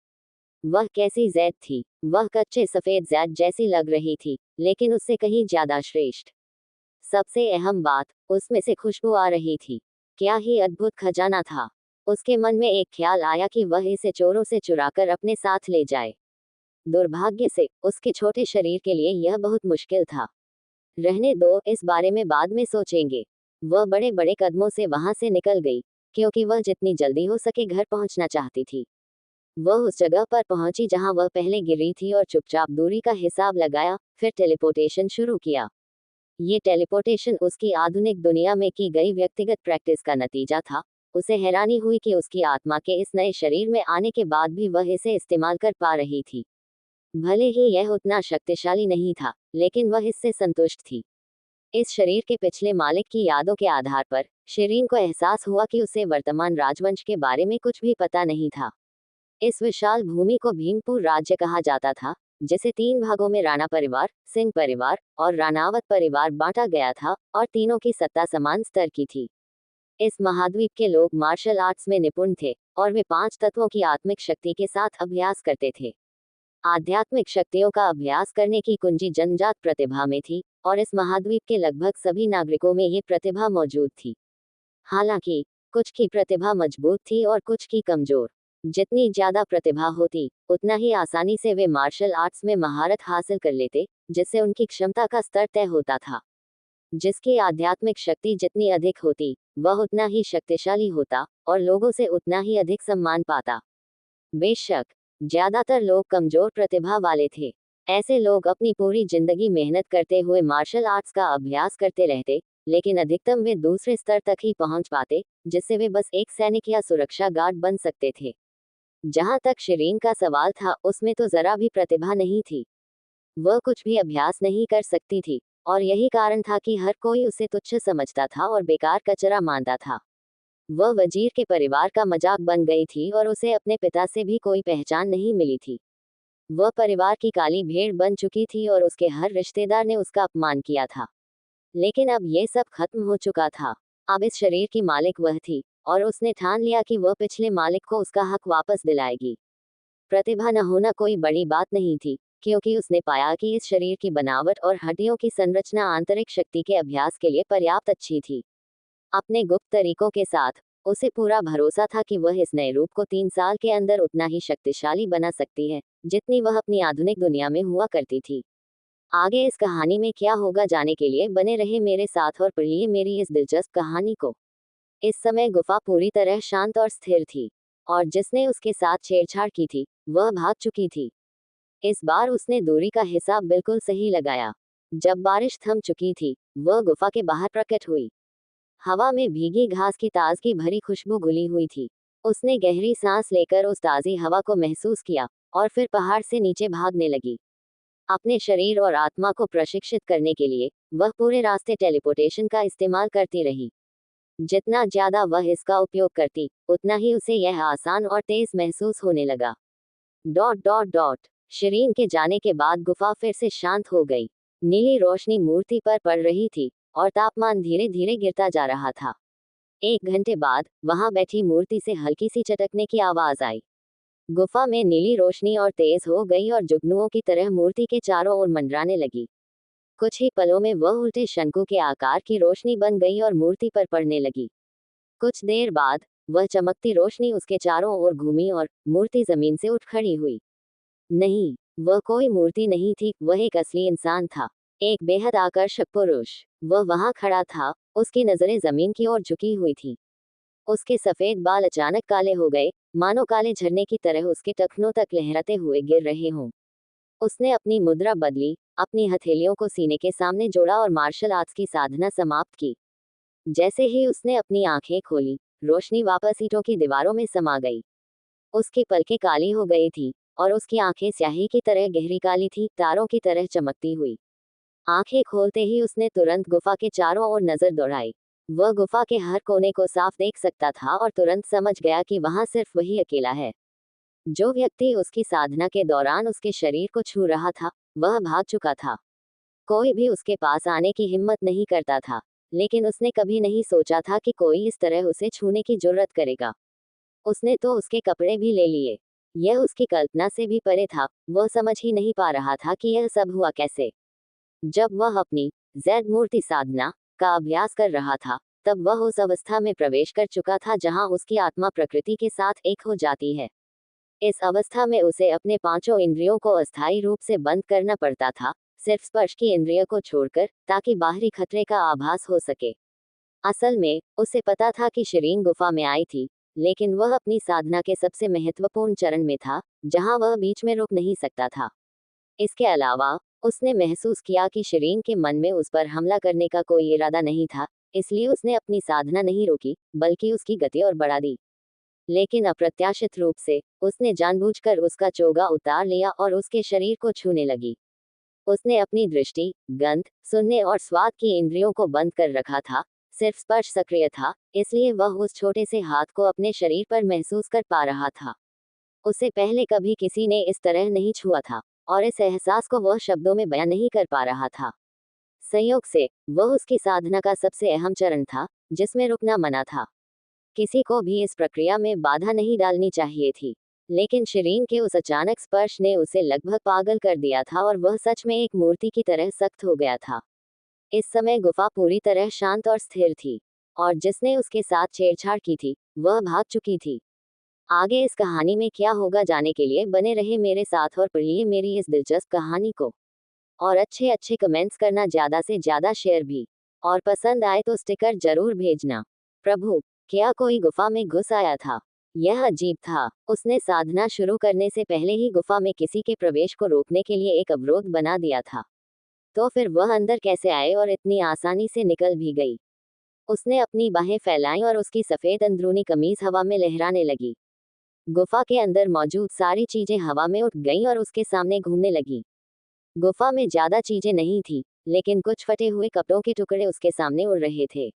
वह कैसी जैद थी। वह कच्चे सफेद जैद जैसी लग रही थी, लेकिन उससे कहीं ज्यादा श्रेष्ठ। सबसे अहम बात, उसमें से खुशबू आ रही थी। क्या ही अद्भुत खजाना था। उसके मन में एक ख्याल आया कि वह इसे चोरों से चुराकर अपने साथ ले जाए। दुर्भाग्य से उसके छोटे शरीर के लिए यह बहुत मुश्किल था। रहने दो, इस बारे में बाद में सोचेंगे। वह बड़े बड़े कदमों से वहां से निकल गई, क्योंकि वह जितनी जल्दी हो सके घर पहुंचना चाहती थी। वह उस जगह पर पहुंची जहां वह पहले गिरी थी और चुपचाप दूरी का हिसाब लगाया, फिर टेलीपोर्टेशन शुरू किया। ये टेलीपोर्टेशन उसकी आधुनिक दुनिया में की गई व्यक्तिगत प्रैक्टिस का नतीजा था। उसे हैरानी हुई कि उसकी आत्मा के इस नए शरीर में आने के बाद भी वह इसे इस्तेमाल कर पा रही थी। भले ही यह उतना शक्तिशाली नहीं था, लेकिन वह इससे संतुष्ट थी। इस शरीर के पिछले मालिक की यादों के आधार पर शिरीन को एहसास हुआ कि उसे वर्तमान राजवंश के बारे में कुछ भी पता नहीं था। इस विशाल भूमि को भीमपुर राज्य कहा जाता था, जिसे 3 भागों में राणा परिवार, सिंह परिवार और राणावत परिवार बांटा गया था, और तीनों की सत्ता समान स्तर की थी। इस महाद्वीप के लोग मार्शल आर्ट्स में निपुण थे, और वे 5 तत्वों की आत्मिक शक्ति के साथ अभ्यास करते थे। आध्यात्मिक शक्तियों का अभ्यास करने की कुंजी जन्मजात प्रतिभा में थी, और इस महाद्वीप के लगभग सभी नागरिकों में ये प्रतिभा मौजूद थी। हालांकि कुछ की प्रतिभा मजबूत थी और कुछ की कमजोर। जितनी ज्यादा प्रतिभा होती, उतना ही आसानी से वे मार्शल आर्ट्स में महारत हासिल कर लेते, जिससे उनकी क्षमता का स्तर तय होता था। जिसकी आध्यात्मिक शक्ति जितनी अधिक होती, वह उतना ही शक्तिशाली होता और लोगों से उतना ही अधिक सम्मान पाता। बेशक ज्यादातर लोग कमजोर प्रतिभा वाले थे। ऐसे लोग अपनी पूरी जिंदगी मेहनत करते हुए मार्शल आर्ट्स का अभ्यास करते रहते, लेकिन अधिकतम वे दूसरे स्तर तक ही पहुंच पाते, जिससे वे बस एक सैनिक या सुरक्षा गार्ड बन सकते थे। जहां तक शिरीन का सवाल था, उसमें तो जरा भी प्रतिभा नहीं थी। वह कुछ भी अभ्यास नहीं कर सकती थी, और यही कारण था कि हर कोई उसे तुच्छ समझता था और बेकार कचरा मानता था। वह वजीर के परिवार का मजाक बन गई थी और उसे अपने पिता से भी कोई पहचान नहीं मिली थी। वह परिवार की काली भेड़ बन चुकी थी और उसके हर रिश्तेदार ने उसका अपमान किया था। लेकिन अब यह सब खत्म हो चुका था। अब इस शरीर की मालिक वह थी, और उसने ठान लिया कि वह पिछले मालिक को उसका हक वापस दिलाएगी। प्रतिभा न होना कोई बड़ी बात नहीं थी, क्योंकि उसने पाया कि इस शरीर की बनावट और हड्डियों की संरचना आंतरिक शक्ति के अभ्यास के लिए पर्याप्त अच्छी थी। अपने गुप्त तरीकों के साथ उसे पूरा भरोसा था कि वह इस नए रूप को 3 साल के अंदर उतना ही शक्तिशाली बना सकती है, जितनी वह अपनी आधुनिक दुनिया में हुआ करती थी। आगे इस कहानी में क्या होगा जाने के लिए बने रहे मेरे साथ और पढ़िए मेरी इस दिलचस्प कहानी को। इस समय गुफा पूरी तरह शांत और स्थिर थी, और जिसने उसके साथ छेड़छाड़ की थी, वह भाग चुकी थी। इस बार उसने दूरी का हिसाब बिल्कुल सही लगाया। जब बारिश थम चुकी थी, वह गुफा के बाहर प्रकट हुई। हवा में भीगी घास की ताजगी भरी खुशबू घुली हुई थी। उसने गहरी सांस लेकर उस ताज़ी हवा को महसूस किया, और फिर पहाड़ से नीचे भागने लगी। अपने शरीर और आत्मा को प्रशिक्षित करने के लिए वह पूरे रास्ते टेलीपोर्टेशन का इस्तेमाल करती रही। जितना ज्यादा वह इसका उपयोग करती, उतना ही उसे यह आसान और तेज महसूस होने लगा। डॉट डॉट डॉट शिरीन के जाने के बाद गुफा फिर से शांत हो गई। नीली रोशनी मूर्ति पर पड़ रही थी, और तापमान धीरे धीरे गिरता जा रहा था। 1 घंटे बाद वहां बैठी मूर्ति से हल्की सी चटकने की आवाज आई। गुफा में नीली रोशनी और तेज हो गई और जुगनुओं की तरह मूर्ति के चारों ओर मंडराने लगी। कुछ ही पलों में वह उल्टे शंकु के आकार की रोशनी बन गई और मूर्ति पर पड़ने लगी। कुछ देर बाद वह चमकती रोशनी उसके चारों ओर घूमी और मूर्ति जमीन से उठ खड़ी हुई। नहीं, वह कोई मूर्ति नहीं थी, वह एक असली इंसान था। एक बेहद आकर्षक पुरुष। वह वहां खड़ा था, उसकी नजरें जमीन की ओर झुकी हुई थीं। उसके सफेद बाल अचानक काले हो गए, मानो काले झरने की तरह उसके टखनों तक लहराते हुए गिर रहे हों। उसने अपनी मुद्रा बदली, अपनी हथेलियों को सीने के सामने जोड़ा और मार्शल आर्ट्स की साधना समाप्त की। जैसे ही उसने अपनी आंखें खोली, रोशनी वापस ईंटों की दीवारों में समा गई। उसकी पलकें काली हो गई थी, और उसकी आंखें स्याही की तरह गहरी काली थी, तारों की तरह चमकती हुई। आंखें खोलते ही उसने तुरंत गुफा के चारों ओर नजर दौड़ाई। वह गुफा के हर कोने को साफ देख सकता था और तुरंत समझ गया कि वहां सिर्फ वही अकेला है। जो व्यक्ति उसकी साधना के दौरान उसके शरीर को छू रहा था, वह भाग चुका था। कोई भी उसके पास आने की हिम्मत नहीं करता था, लेकिन उसने कभी नहीं सोचा था कि कोई इस तरह उसे छूने की जुर्रत करेगा। उसने तो उसके कपड़े भी ले लिए। यह उसकी कल्पना से भी परे था। वह समझ ही नहीं पा रहा था कि यह सब हुआ कैसे। जब वह अपनी जैद मूर्ति साधना का अभ्यास कर रहा था, तब वह उस अवस्था में प्रवेश कर चुका था जहां उसकी आत्मा प्रकृति के साथ एक हो जाती है। इस अवस्था में उसे अपने 5 इंद्रियों को अस्थायी रूप से बंद करना पड़ता था, सिर्फ स्पर्श की इंद्रिय को छोड़कर, ताकि बाहरी खतरे का आभास हो सके। असल में उसे पता था कि शिरीन गुफा में आई थी, लेकिन वह अपनी साधना के सबसे महत्वपूर्ण चरण में था, जहां वह बीच में रुक नहीं सकता था। इसके अलावा उसने महसूस किया कि शिरीन के मन में उस पर हमला करने का कोई इरादा नहीं था, इसलिए उसने अपनी साधना नहीं रोकी, बल्कि उसकी गति और बढ़ा दी। लेकिन अप्रत्याशित रूप से उसने जानबूझकर उसका चोगा उतार लिया और उसके शरीर को छूने लगी। उसने अपनी दृष्टि, गंध, सुनने और स्वाद की इंद्रियों को बंद कर रखा था। सिर्फ स्पर्श सक्रिय था, इसलिए वह उस छोटे से हाथ को अपने शरीर पर महसूस कर पा रहा था। उसे पहले कभी किसी ने इस तरह नहीं छुआ था, और इस एहसास को वह शब्दों में बयां नहीं कर पा रहा था। संयोग से वह उसकी साधना का सबसे अहम चरण था, जिसमें रुकना मना था। किसी को भी इस प्रक्रिया में बाधा नहीं डालनी चाहिए थी, लेकिन शिरीन के उस अचानक स्पर्श ने उसे लगभग पागल कर दिया था और वह सच में एक मूर्ति की तरह सख्त हो गया था। इस समय गुफा पूरी तरह शांत और स्थिर थी, और जिसने उसके साथ छेड़छाड़ की थी वह भाग चुकी थी। आगे इस कहानी में क्या होगा जानने के लिए बने रहे मेरे साथ और पढ़िए मेरी इस दिलचस्प कहानी को। और अच्छे अच्छे कमेंट्स करना, ज़्यादा से ज़्यादा शेयर भी। और पसंद आए तो स्टिकर जरूर भेजना। प्रभु, क्या कोई गुफा में घुस आया था? यह अजीब था। उसने साधना शुरू करने से पहले ही गुफा में किसी के प्रवेश को रोकने के लिए एक अवरोध बना दिया था। तो फिर वह अंदर कैसे आए और इतनी आसानी से निकल भी गई? उसने अपनी बाहें फैलाई और उसकी सफ़ेद अंदरूनी कमीज हवा में लहराने लगी। गुफा के अंदर मौजूद सारी चीजें हवा में उठ गईं और उसके सामने घूमने लगीं। गुफा में ज्यादा चीजें नहीं थी, लेकिन कुछ फटे हुए कपड़ों के टुकड़े उसके सामने उड़ रहे थे।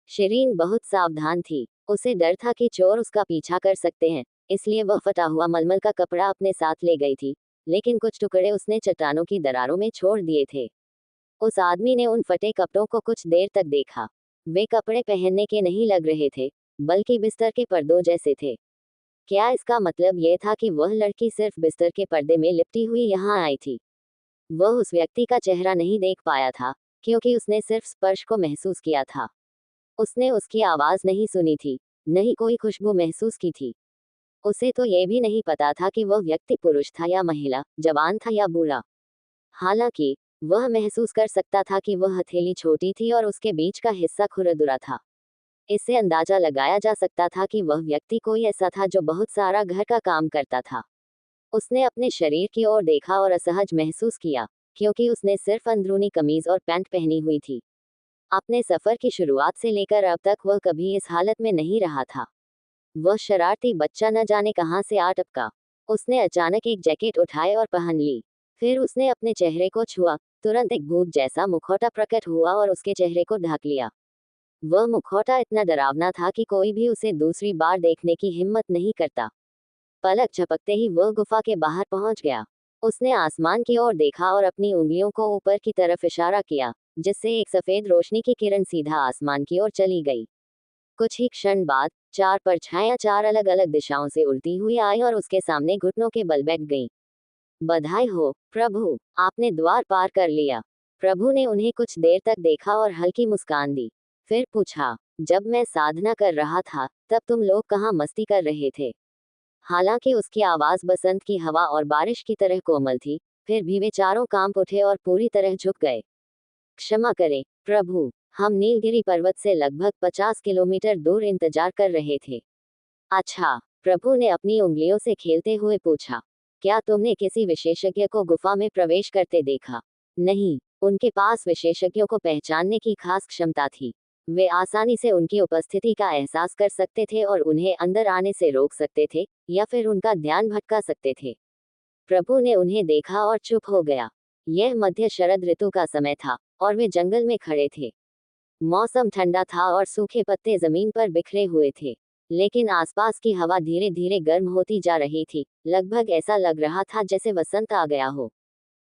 शिरीन बहुत सावधान थी। उसे डर था कि चोर उसका पीछा कर सकते हैं, इसलिए वह फटा हुआ मलमल का कपड़ा अपने साथ ले गई थी, लेकिन कुछ टुकड़े उसने चट्टानों की दरारों में छोड़ दिए थे। उस आदमी ने उन फटे कपड़ों को कुछ देर तक देखा। वे कपड़े पहनने के नहीं लग रहे थे, बल्कि बिस्तर के पर्दों जैसे थे। क्या इसका मतलब यह था कि वह लड़की सिर्फ बिस्तर के पर्दे में लिपटी हुई यहाँ आई थी? वह उस व्यक्ति का चेहरा नहीं देख पाया था, क्योंकि उसने सिर्फ स्पर्श को महसूस किया था। उसने उसकी आवाज नहीं सुनी थी, नहीं कोई खुशबू महसूस की थी। उसे तो यह भी नहीं पता था कि वह व्यक्ति पुरुष था या महिला, जवान था या बूढ़ा। हालांकि वह महसूस कर सकता था कि वह हथेली छोटी थी और उसके बीच का हिस्सा खुरदुरा था। इससे अंदाजा लगाया जा सकता था कि वह व्यक्ति कोई ऐसा था जो बहुत सारा घर का काम करता था। उसने अपने शरीर की ओर देखा और असहज महसूस किया, क्योंकि उसने सिर्फ अंदरूनी कमीज और पैंट पहनी हुई थी। अपने सफर की शुरुआत से लेकर अब तक वह कभी इस हालत में नहीं रहा था। वह शरारती बच्चा न जाने कहां से आ टपका। उसने अचानक एक जैकेट उठाई और पहन ली। फिर उसने अपने चेहरे को छुआ। तुरंत एक भूत जैसा मुखौटा प्रकट हुआ और उसके चेहरे को ढक लिया। वह मुखौटा इतना डरावना था कि कोई भी उसे दूसरी बार देखने की हिम्मत नहीं करता। पलक झपकते ही वह गुफा के बाहर पहुंच गया। उसने आसमान की ओर देखा और अपनी उंगलियों को ऊपर की तरफ इशारा किया, जिससे एक सफेद रोशनी की किरण सीधा आसमान की ओर चली गई। कुछ ही क्षण बाद चार परछाइयां चार अलग अलग दिशाओं से उड़ती हुई आई और उसके सामने घुटनों के बल बैठ गईं। बधाई हो प्रभु, आपने द्वार पार कर लिया। प्रभु ने उन्हें कुछ देर तक देखा और हल्की मुस्कान दी। फिर पूछा, जब मैं साधना कर रहा था तब तुम लोग कहाँ मस्ती कर रहे थे? हालांकि उसकी आवाज बसंत की हवा और बारिश की तरह कोमल थी, फिर भी वे चारों कांप उठे और पूरी तरह झुक गए। क्षमा करें प्रभु, हम नीलगिरी पर्वत से लगभग 50 किलोमीटर दूर इंतजार कर रहे थे। अच्छा, प्रभु ने अपनी उंगलियों से खेलते हुए पूछा, क्या तुमने किसी विशेषज्ञ को गुफा में प्रवेश करते देखा? नहीं, उनके पास विशेषज्ञों को पहचानने की खास क्षमता थी। वे आसानी से उनकी उपस्थिति का एहसास कर सकते थे और उन्हें अंदर आने से रोक सकते थे, या फिर उनका ध्यान भटका सकते थे। प्रभु ने उन्हें देखा और चुप हो गया। यह मध्य शरद ऋतु का समय था, और वे जंगल में खड़े थे। मौसम ठंडा था और सूखे पत्ते जमीन पर बिखरे हुए थे, लेकिन आसपास की हवा धीरे धीरे गर्म होती जा रही थी। लगभग ऐसा लग रहा था जैसे वसंत आ गया हो।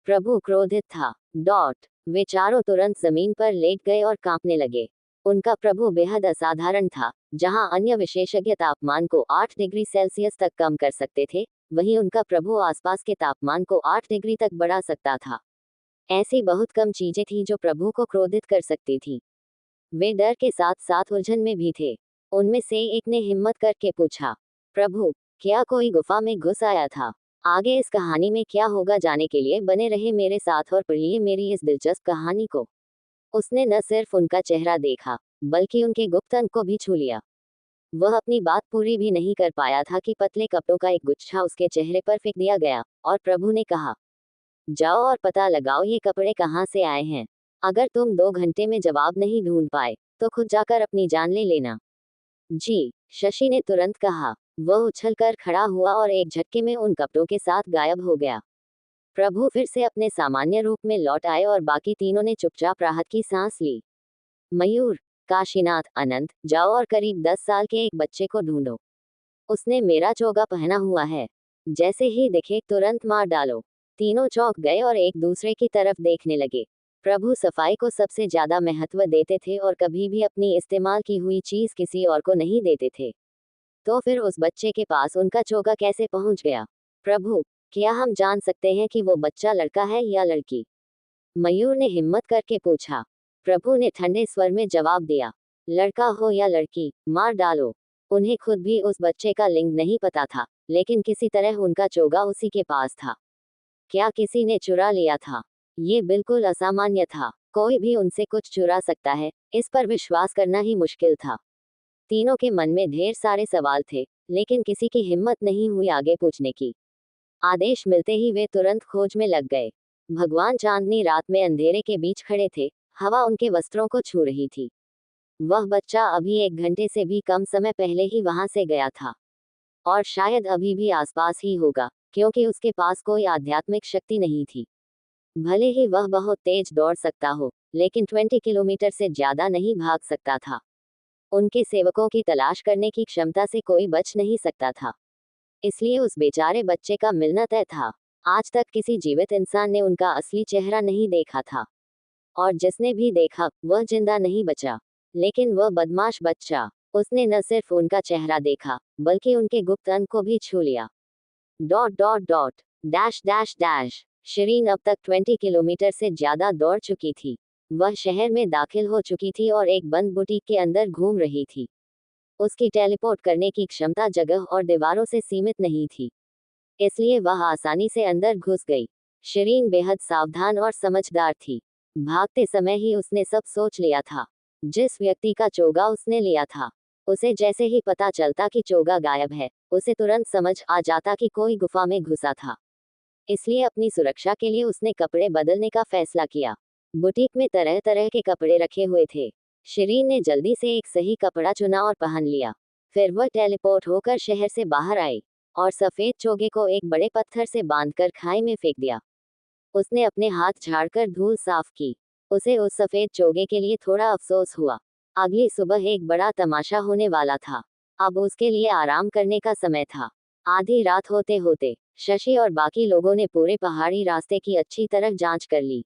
प्रभु क्रोधित था। वे चारों तुरंत जमीन पर लेट गए और कांपने लगे। उनका प्रभु बेहद असाधारण था। जहां अन्य विशेषज्ञ तापमान को 8 डिग्री सेल्सियस तक कम कर सकते थे, वहीं उनका प्रभु आसपास के तापमान को 8 डिग्री तक बढ़ा सकता था। ऐसी बहुत कम चीजें थी जो प्रभु को क्रोधित कर सकती थी। वे डर के साथ साथ उलझन में भी थे। उनमें से एक ने हिम्मत करके पूछा, प्रभु, क्या कोई गुफा में घुस आया था? आगे इस कहानी में क्या होगा जानने के लिए बने रहे मेरे साथ और पढ़िए मेरी इस दिलचस्प कहानी को। उसने न सिर्फ उनका चेहरा देखा, बल्कि उनके गुप्त अंग को भी छू लिया। वह अपनी बात पूरी भी नहीं कर पाया था कि पतले कपड़ों का एक गुच्छा उसके चेहरे पर फेंक दिया गया, और प्रभु ने कहा, जाओ और पता लगाओ ये कपड़े कहाँ से आए हैं। अगर तुम 2 घंटे में जवाब नहीं ढूंढ पाए, तो खुद जाकर अपनी जान ले लेना। जी, शशि ने तुरंत कहा। वह उछलकर खड़ा हुआ और एक झटके में उन कपड़ों के साथ गायब हो गया। प्रभु फिर से अपने सामान्य रूप में लौट आए और बाकी तीनों ने चुपचाप राहत की सांस ली। मयूर, काशीनाथ, अनंत, जाओ और करीब 10 साल के एक बच्चे को ढूंढो। उसने मेरा चोगा पहना हुआ है। जैसे ही दिखे तुरंत मार डालो। तीनों चौंक गए और एक दूसरे की तरफ देखने लगे। प्रभु सफाई को सबसे ज्यादा महत्व देते थे और कभी भी अपनी इस्तेमाल की हुई चीज किसी और को नहीं देते थे। तो फिर उस बच्चे के पास उनका चोगा कैसे पहुंच गया? प्रभु, क्या हम जान सकते हैं कि वो बच्चा लड़का है या लड़की? मयूर ने हिम्मत करके पूछा। प्रभु ने ठंडे स्वर में जवाब दिया, लड़का हो या लड़की, मार डालो। उन्हें खुद भी उस बच्चे का लिंग नहीं पता था, लेकिन किसी तरह उनका चोगा उसी के पास था। क्या किसी ने चुरा लिया था? ये बिल्कुल असामान्य था। कोई भी उनसे कुछ चुरा सकता है, इस पर विश्वास करना ही मुश्किल था। तीनों के मन में ढेर सारे सवाल थे, लेकिन किसी की हिम्मत नहीं हुई आगे पूछने की। आदेश मिलते ही वे तुरंत खोज में लग गए। भगवान चांदनी रात में अंधेरे के बीच खड़े थे, हवा उनके वस्त्रों को छू रही थी। वह बच्चा अभी 1 घंटे से भी कम समय पहले ही वहां से गया था, और शायद अभी भी आसपास ही होगा, क्योंकि उसके पास कोई आध्यात्मिक शक्ति नहीं थी। भले ही वह बहुत तेज दौड़ सकता हो, लेकिन 20 किलोमीटर से ज्यादा नहीं भाग सकता था। उनके सेवकों की तलाश करने की क्षमता से कोई बच नहीं सकता था, इसलिए उस बेचारे बच्चे का मिलना तय था। आज तक किसी जीवित इंसान ने उनका असली चेहरा नहीं देखा था, और जिसने भी देखा वह जिंदा नहीं बचा। लेकिन वह बदमाश बच्चा, उसने न सिर्फ उनका चेहरा देखा, बल्कि उनके गुप्त अंग को भी छू लिया। Dot dot dot dash dash dash. Shirin अब तक 20 किलोमीटर से ज्यादा दौड़ चुकी थी। वह शहर में दाखिल हो चुकी थी और एक बंद बुटीक के अंदर घूम रही थी। उसकी टेलीपोर्ट करने की क्षमता जगह और दीवारों से सीमित नहीं थी, इसलिए वह आसानी से अंदर घुस गई। शिरीन बेहद सावधान और समझदार थी। भागते समय ही उसने सब सोच लिया था। जिस व्यक्ति का चोगा उसने लिया था, उसे जैसे ही पता चलता कि चोगा गायब है, उसे तुरंत समझ आ जाता कि कोई गुफा में घुसा था। इसलिए अपनी सुरक्षा के लिए उसने कपड़े बदलने का फैसला किया। बुटीक में तरह तरह के कपड़े रखे हुए थे। शिरीन ने जल्दी से एक सही कपड़ा चुना और पहन लिया। फिर वह टेलीपोर्ट होकर शहर से बाहर आई, और सफेद चोगे को एक बड़े पत्थर से बांधकर खाई में फेंक दिया। उसने अपने हाथ झाड़कर धूल साफ की। उसे उस सफेद चोगे के लिए थोड़ा अफसोस हुआ। अगली सुबह एक बड़ा तमाशा होने वाला था। अब उसके लिए आराम करने का समय था। आधी रात होते होते शशि और बाकी लोगों ने पूरे पहाड़ी रास्ते की अच्छी तरह जांच कर ली,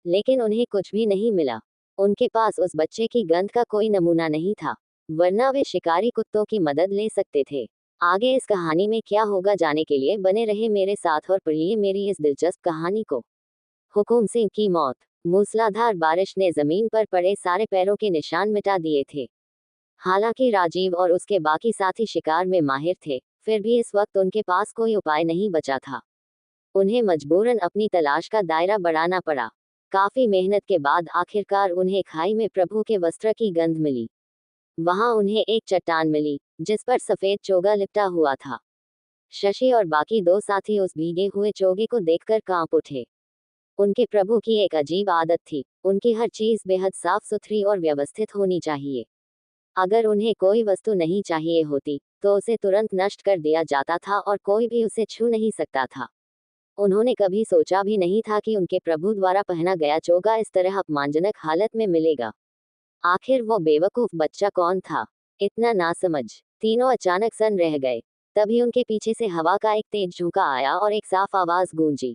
लेकिन उन्हें कुछ भी नहीं मिला। उनके पास उस बच्चे की गंध का कोई नमूना नहीं था, वरना वे शिकारी कुत्तों की मदद ले सकते थे। आगे इस कहानी में क्या होगा जानने के लिए बने रहे मेरे साथ और पढ़िए मेरी इस दिलचस्प कहानी को। हुकुम सिंह की मौत। मूसलाधार बारिश ने जमीन पर पड़े सारे पैरों के निशान मिटा दिए थे। हालांकि राजीव और उसके बाकी साथी शिकार में माहिर थे, फिर भी इस वक्त उनके पास कोई उपाय नहीं बचा था। उन्हें मजबूरन अपनी तलाश का दायरा बढ़ाना पड़ा। काफी मेहनत के बाद आखिरकार उन्हें खाई में प्रभु के वस्त्र की गंध मिली। वहां उन्हें एक चट्टान मिली, जिस पर सफेद चोगा लिपटा हुआ था। शशि और बाकी 2 साथी उस भीगे हुए चोगे को देखकर कांप उठे। उनके प्रभु की एक अजीब आदत थी, उनकी हर चीज बेहद साफ सुथरी और व्यवस्थित होनी चाहिए। अगर उन्हें कोई वस्तु नहीं चाहिए होती, तो उसे तुरंत नष्ट कर दिया जाता था और कोई भी उसे छू नहीं सकता था। उन्होंने कभी सोचा भी नहीं था कि उनके प्रभु द्वारा पहना गया चोगा इस तरह अपमानजनक हालत में मिलेगा। आखिर वो बेवकूफ बच्चा कौन था? इतना नासमझ। तीनों अचानक सन रह गए। तभी उनके पीछे से हवा का एक तेज झोंका आया और एक साफ आवाज गूंजी,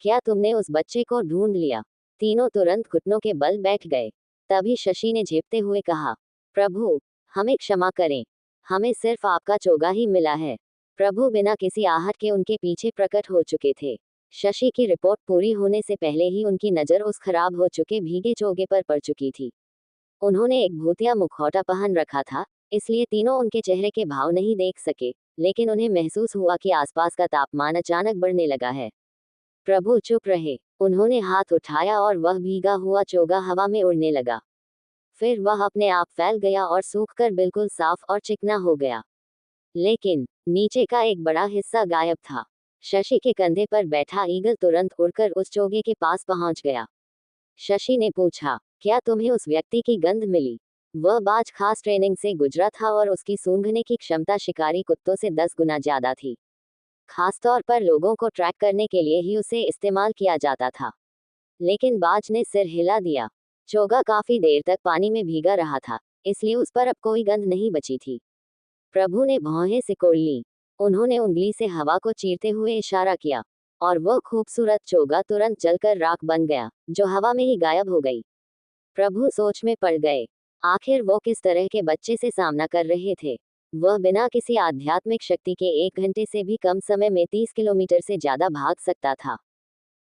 क्या तुमने उस बच्चे को ढूंढ लिया? तीनों तुरंत घुटनों के बल बैठ गए। तभी शशि ने झेपते हुए कहा, प्रभु, हमें क्षमा करें, हमें सिर्फ आपका चोगा ही मिला है। प्रभु बिना किसी आहट के उनके पीछे प्रकट हो चुके थे। शशि की रिपोर्ट पूरी होने से पहले ही उनकी नजर उस खराब हो चुके भीगे चोगे पर पड़ चुकी थी। उन्होंने एक भूतिया मुखौटा पहन रखा था, इसलिए तीनों उनके चेहरे के भाव नहीं देख सके, लेकिन उन्हें महसूस हुआ कि आसपास का तापमान अचानक बढ़ने लगा है। प्रभु चुप रहे। उन्होंने हाथ उठाया और वह भीगा हुआ चोगा हवा में उड़ने लगा। फिर वह अपने आप फैल गया और सूखकर बिल्कुल साफ और चिकना हो गया। लेकिन नीचे का एक बड़ा हिस्सा गायब था। शशि के कंधे पर बैठा ईगल तुरंत उड़कर उस चोगे के पास पहुंच गया। शशि ने पूछा, क्या तुम्हें उस व्यक्ति की गंध मिली? वह बाज खास ट्रेनिंग से गुजरा था और उसकी सूंघने की क्षमता शिकारी कुत्तों से 10 गुना ज्यादा थी। खासतौर पर लोगों को ट्रैक करने के लिए ही उसे इस्तेमाल किया जाता था। लेकिन बाज ने सिर हिला दिया। चोगा काफी देर तक पानी में भीगा रहा था, इसलिए उस पर अब कोई गंध नहीं बची थी। प्रभु ने भौहें सिकोड़ ली। उन्होंने उंगली से हवा को चीरते हुए इशारा किया और वह खूबसूरत चोगा तुरंत जलकर राख बन गया, जो हवा में ही गायब हो गई। प्रभु सोच में पड़ गए। आखिर वो किस तरह के बच्चे से सामना कर रहे थे? वह बिना किसी आध्यात्मिक शक्ति के 1 घंटे से भी कम समय में 30 किलोमीटर से ज्यादा भाग सकता था।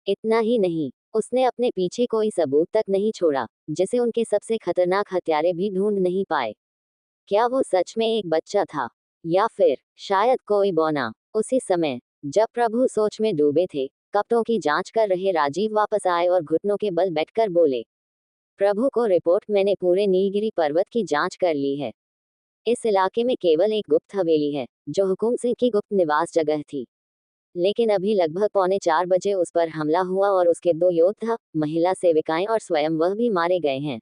इतना ही नहीं, उसने अपने पीछे कोई सबूत तक नहीं छोड़ा, जिसे उनके सबसे खतरनाक हत्यारे भी ढूंढ नहीं पाए। क्या वो सच में एक बच्चा था, या फिर शायद कोई बौना? उसी समय जब प्रभु सोच में डूबे थे, कपटों की जांच कर रहे राजीव वापस आए और घुटनों के बल बैठकर बोले, प्रभु को रिपोर्ट, मैंने पूरे नीलगिरी पर्वत की जांच कर ली है। इस इलाके में केवल एक गुप्त हवेली है, जो हुकुम सिंह की गुप्त निवास जगह थी। लेकिन अभी लगभग 3:45 बजे उस पर हमला हुआ और उसके 2 योद्धा, महिला सेविकाएं और स्वयं वह भी मारे गए हैं।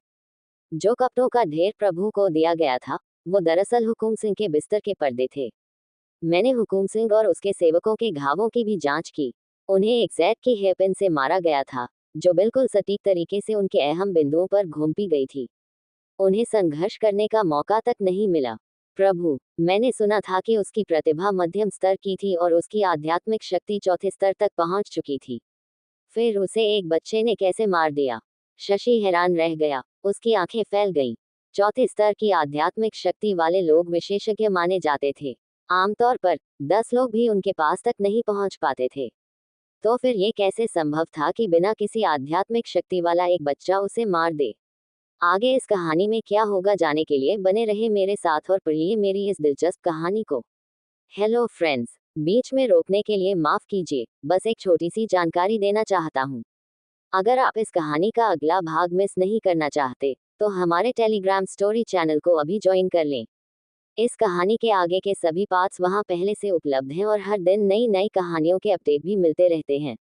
जो कपटों का ढेर प्रभु को दिया गया था, वो दरअसल हुकुम सिंह के बिस्तर के पर्दे थे। मैंने हुकुम सिंह और उसके सेवकों के घावों की भी जांच की। उन्हें एक जैद की हेयरपिन से मारा गया था, जो बिल्कुल सटीक तरीके से उनके अहम बिंदुओं पर घूमती गई थी। उन्हें संघर्ष करने का मौका तक नहीं मिला। प्रभु, मैंने सुना था कि उसकी प्रतिभा मध्यम स्तर की थी और उसकी आध्यात्मिक शक्ति चौथे स्तर तक पहुंच चुकी थी। फिर उसे एक बच्चे ने कैसे मार दिया? शशि हैरान रह गया। उसकी आंखें फैल गईं। चौथे स्तर की आध्यात्मिक शक्ति वाले लोग विशेषज्ञ माने जाते थे। आमतौर पर 10 लोग भी उनके पास तक नहीं पहुंच पाते थे। तो फिर ये कैसे संभव था कि बिना किसी आध्यात्मिक शक्ति वाला एक बच्चा उसे मार दे? आगे इस कहानी में क्या होगा, जानने के लिए बने रहे मेरे साथ और पढ़िए मेरी इस दिलचस्प कहानी को। हेलो फ्रेंड्स, बीच में रोकने के लिए माफ कीजिए, बस एक छोटी सी जानकारी देना चाहता हूँ। अगर आप इस कहानी का अगला भाग मिस नहीं करना चाहते, तो हमारे टेलीग्राम स्टोरी चैनल को अभी ज्वाइन कर लें। इस कहानी के आगे के सभी पार्ट्स वहाँ पहले से उपलब्ध हैं और हर दिन नई नई कहानियों के अपडेट भी मिलते रहते हैं।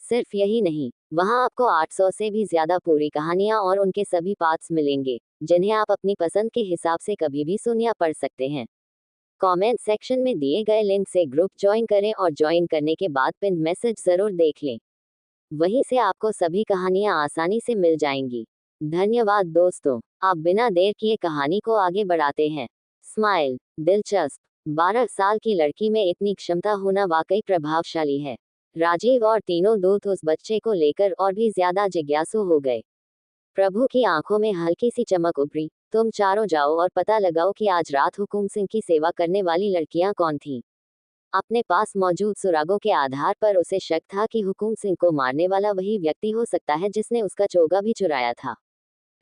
सिर्फ यही नहीं, वहाँ आपको 800 से भी ज्यादा पूरी कहानियाँ और उनके सभी पार्ट्स मिलेंगे, जिन्हें आप अपनी पसंद के हिसाब से कभी भी सुन या पढ़ सकते हैं। कमेंट सेक्शन में दिए गए लिंक से ग्रुप ज्वाइन करें और ज्वाइन करने के बाद पिन मैसेज जरूर देख लें। वहीं से आपको सभी कहानियां आसानी से मिल जाएंगी। धन्यवाद दोस्तों। आप बिना देर किए कहानी को आगे बढ़ाते हैं। स्माइल, दिलचस्प। 12 साल की लड़की में इतनी क्षमता होना वाकई प्रभावशाली है। राजीव और तीनों दूत उस बच्चे को लेकर और भी ज्यादा जिज्ञासु हो गए। प्रभु की आंखों में हल्की सी चमक उभरी। तुम चारों जाओ और पता लगाओ कि आज रात हुकुम सिंह की सेवा करने वाली लड़कियां कौन थीं। अपने पास मौजूद सुरागों के आधार पर उसे शक था कि हुकुम सिंह को मारने वाला वही व्यक्ति हो सकता है जिसने उसका चोगा भी चुराया था।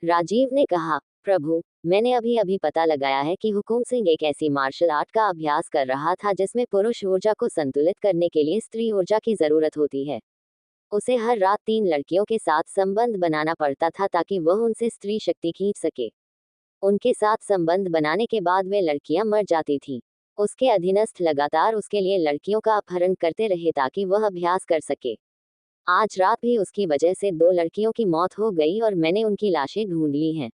राजीव ने कहा, प्रभु, मैंने अभी अभी पता लगाया है कि हुकुम सिंह एक ऐसी मार्शल आर्ट का अभ्यास कर रहा था जिसमें पुरुष ऊर्जा को संतुलित करने के लिए स्त्री ऊर्जा की जरूरत होती है। उसे हर रात 3 लड़कियों के साथ संबंध बनाना पड़ता था ताकि वह उनसे स्त्री शक्ति खींच सके। उनके साथ संबंध बनाने के बाद वे लड़कियां मर जाती थीं। उसके अधीनस्थ लगातार उसके लिए लड़कियों का अपहरण करते रहे ताकि वह अभ्यास कर सके। आज रात भी उसकी वजह से 2 लड़कियों की मौत हो गई और मैंने उनकी लाशें ढूंढ ली हैं।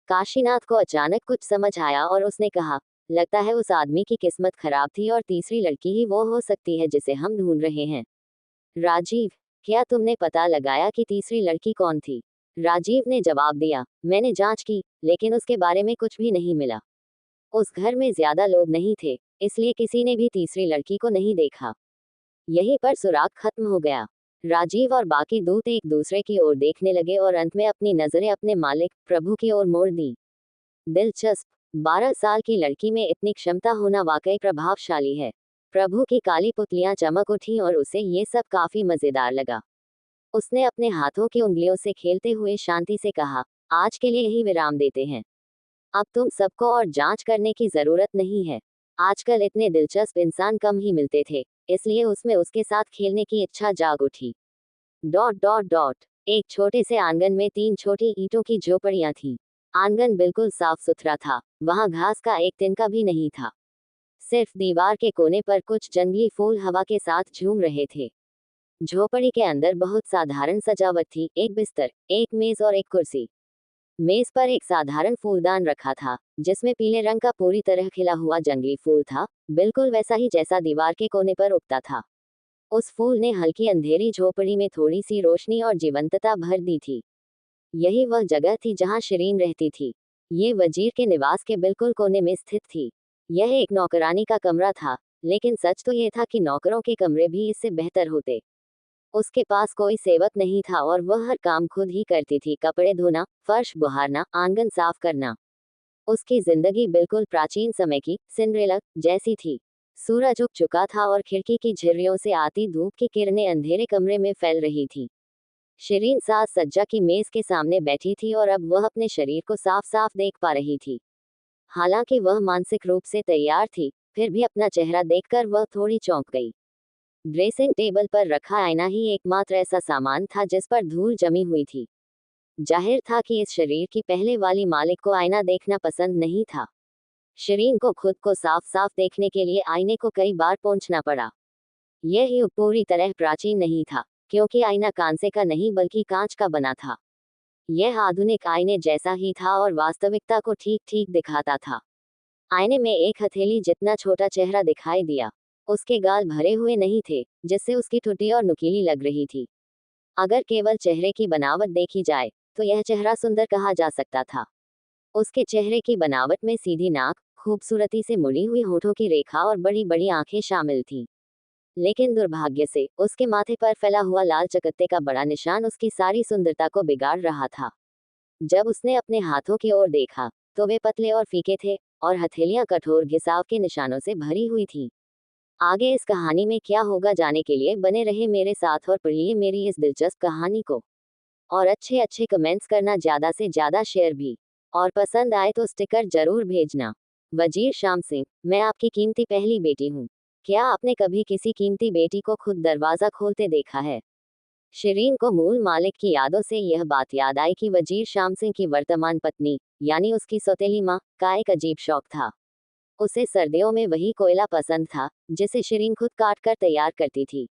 काशीनाथ को अचानक कुछ समझ आया और उसने कहा, लगता है उस आदमी की किस्मत खराब थी और तीसरी लड़की ही वो हो सकती है जिसे हम ढूंढ रहे हैं। राजीव, क्या तुमने पता लगाया कि तीसरी लड़की कौन थी? राजीव ने जवाब दिया, मैंने जांच की, लेकिन उसके बारे में कुछ भी नहीं मिला। उस घर में ज्यादा लोग नहीं थे, इसलिए किसी ने भी तीसरी लड़की को नहीं देखा। यहीं पर सुराग खत्म हो गया। राजीव और बाकी दूत एक दूसरे की ओर देखने लगे और अंत में अपनी नजरें अपने मालिक प्रभु की ओर मोड़ दी। दिलचस्प। 12 साल की लड़की में इतनी क्षमता होना वाकई प्रभावशाली है। प्रभु की काली पुतलियां चमक उठी और उसे ये सब काफी मजेदार लगा। उसने अपने हाथों की उंगलियों से खेलते हुए शांति से कहा, आज के लिए यही विराम देते हैं। अब तुम सबको और जांच करने की जरूरत नहीं है। आजकल इतने दिलचस्प इंसान कम ही मिलते थे, इसलिए उसमें उसके साथ खेलने की इच्छा जाग उठी। Dot dot dot. एक छोटे से आंगन में 3 छोटी ईंटों की झोपड़ियां थीं। आंगन बिल्कुल साफ सुथरा था, वहां घास का एक तिनका भी नहीं था। सिर्फ दीवार के कोने पर कुछ जंगली फूल हवा के साथ झूम रहे थे। झोपड़ी के अंदर बहुत साधारण सजावट थी, एक बिस्तर, एक मेज और एक कुर्सी। मेज पर एक साधारण फूलदान रखा था, जिसमें पीले रंग का पूरी तरह खिला हुआ जंगली फूल था, बिल्कुल वैसा ही जैसा दीवार के कोने पर उगता था। उस फूल ने हल्की अंधेरी झोपड़ी में थोड़ी सी रोशनी और जीवंतता भर दी थी। यही वह जगह थी जहां शिरीन रहती थी। ये वजीर के निवास के बिल्कुल कोने में स्थित थी। यह एक नौकरानी का कमरा था, लेकिन सच तो यह था कि नौकरों के कमरे भी इससे बेहतर होते। उसके पास कोई सेवक नहीं था और वह हर काम खुद ही करती थी, कपड़े धोना, फर्श बुहारना, आंगन साफ करना। उसकी जिंदगी बिल्कुल प्राचीन समय की सिंड्रेला जैसी थी। सूरज उग चुका था और खिड़की की झिर्रियों से आती धूप की किरणें अंधेरे कमरे में फैल रही थी। शिरीन साज सज्जा की मेज के सामने बैठी थी और अब वह अपने शरीर को साफ साफ देख पा रही थी। हालांकि वह मानसिक रूप से तैयार थी, फिर भी अपना चेहरा देखकर वह थोड़ी चौंक गई। ड्रेसिंग टेबल पर रखा आईना ही एकमात्र ऐसा सामान था जिस पर धूल जमी हुई थी। जाहिर था कि इस शरीर की पहले वाली मालिक को आईना देखना पसंद नहीं था। शिरीन को खुद को साफ साफ देखने के लिए आईने को कई बार पोंछना पड़ा। यह युग पूरी तरह प्राचीन नहीं था, क्योंकि आईना कांसे का नहीं बल्कि कांच का बना था। यह आधुनिक आईने जैसा ही था और वास्तविकता को ठीक ठीक दिखाता था। आईने में एक हथेली जितना छोटा चेहरा दिखाई दिया। उसके गाल भरे हुए नहीं थे, जिससे उसकी ठुड्डी और नुकीली लग रही थी। अगर केवल चेहरे की बनावट देखी जाए, तो यह चेहरा सुंदर कहा जा सकता था। उसके चेहरे की बनावट में सीधी नाक, खूबसूरती से मुड़ी हुई होठों की रेखा और बड़ी बड़ी आंखें शामिल थीं। लेकिन दुर्भाग्य से, उसके माथे पर फैला हुआ लाल चकत्ते का बड़ा निशान उसकी सारी सुंदरता को बिगाड़ रहा था। जब उसने अपने हाथों की ओर देखा, तो वे पतले और फीके थे, और हथेलियां कठोर घिसाव के निशानों से भरी हुई थीं। आगे इस कहानी में क्या होगा जानने के लिए बने रहे मेरे साथ और पढ़िए मेरी इस दिलचस्प कहानी को। और अच्छे अच्छे कमेंट्स करना, ज़्यादा से ज़्यादा शेयर भी। और पसंद आए तो स्टिकर जरूर भेजना। वजीर शाम सिंह, मैं आपकी कीमती पहली बेटी हूँ। क्या आपने कभी किसी कीमती बेटी को खुद दरवाज़ा खोलते देखा है? शिरीन को मूल मालिक की यादों से यह बात याद आई कि वजीर शाम सिंह की वर्तमान पत्नी, यानी उसकी सौतेली माँ, का एक अजीब शौक था। उसे सर्दियों में वही कोयला पसंद था, जिसे शिरीन खुद काट कर तैयार करती थी।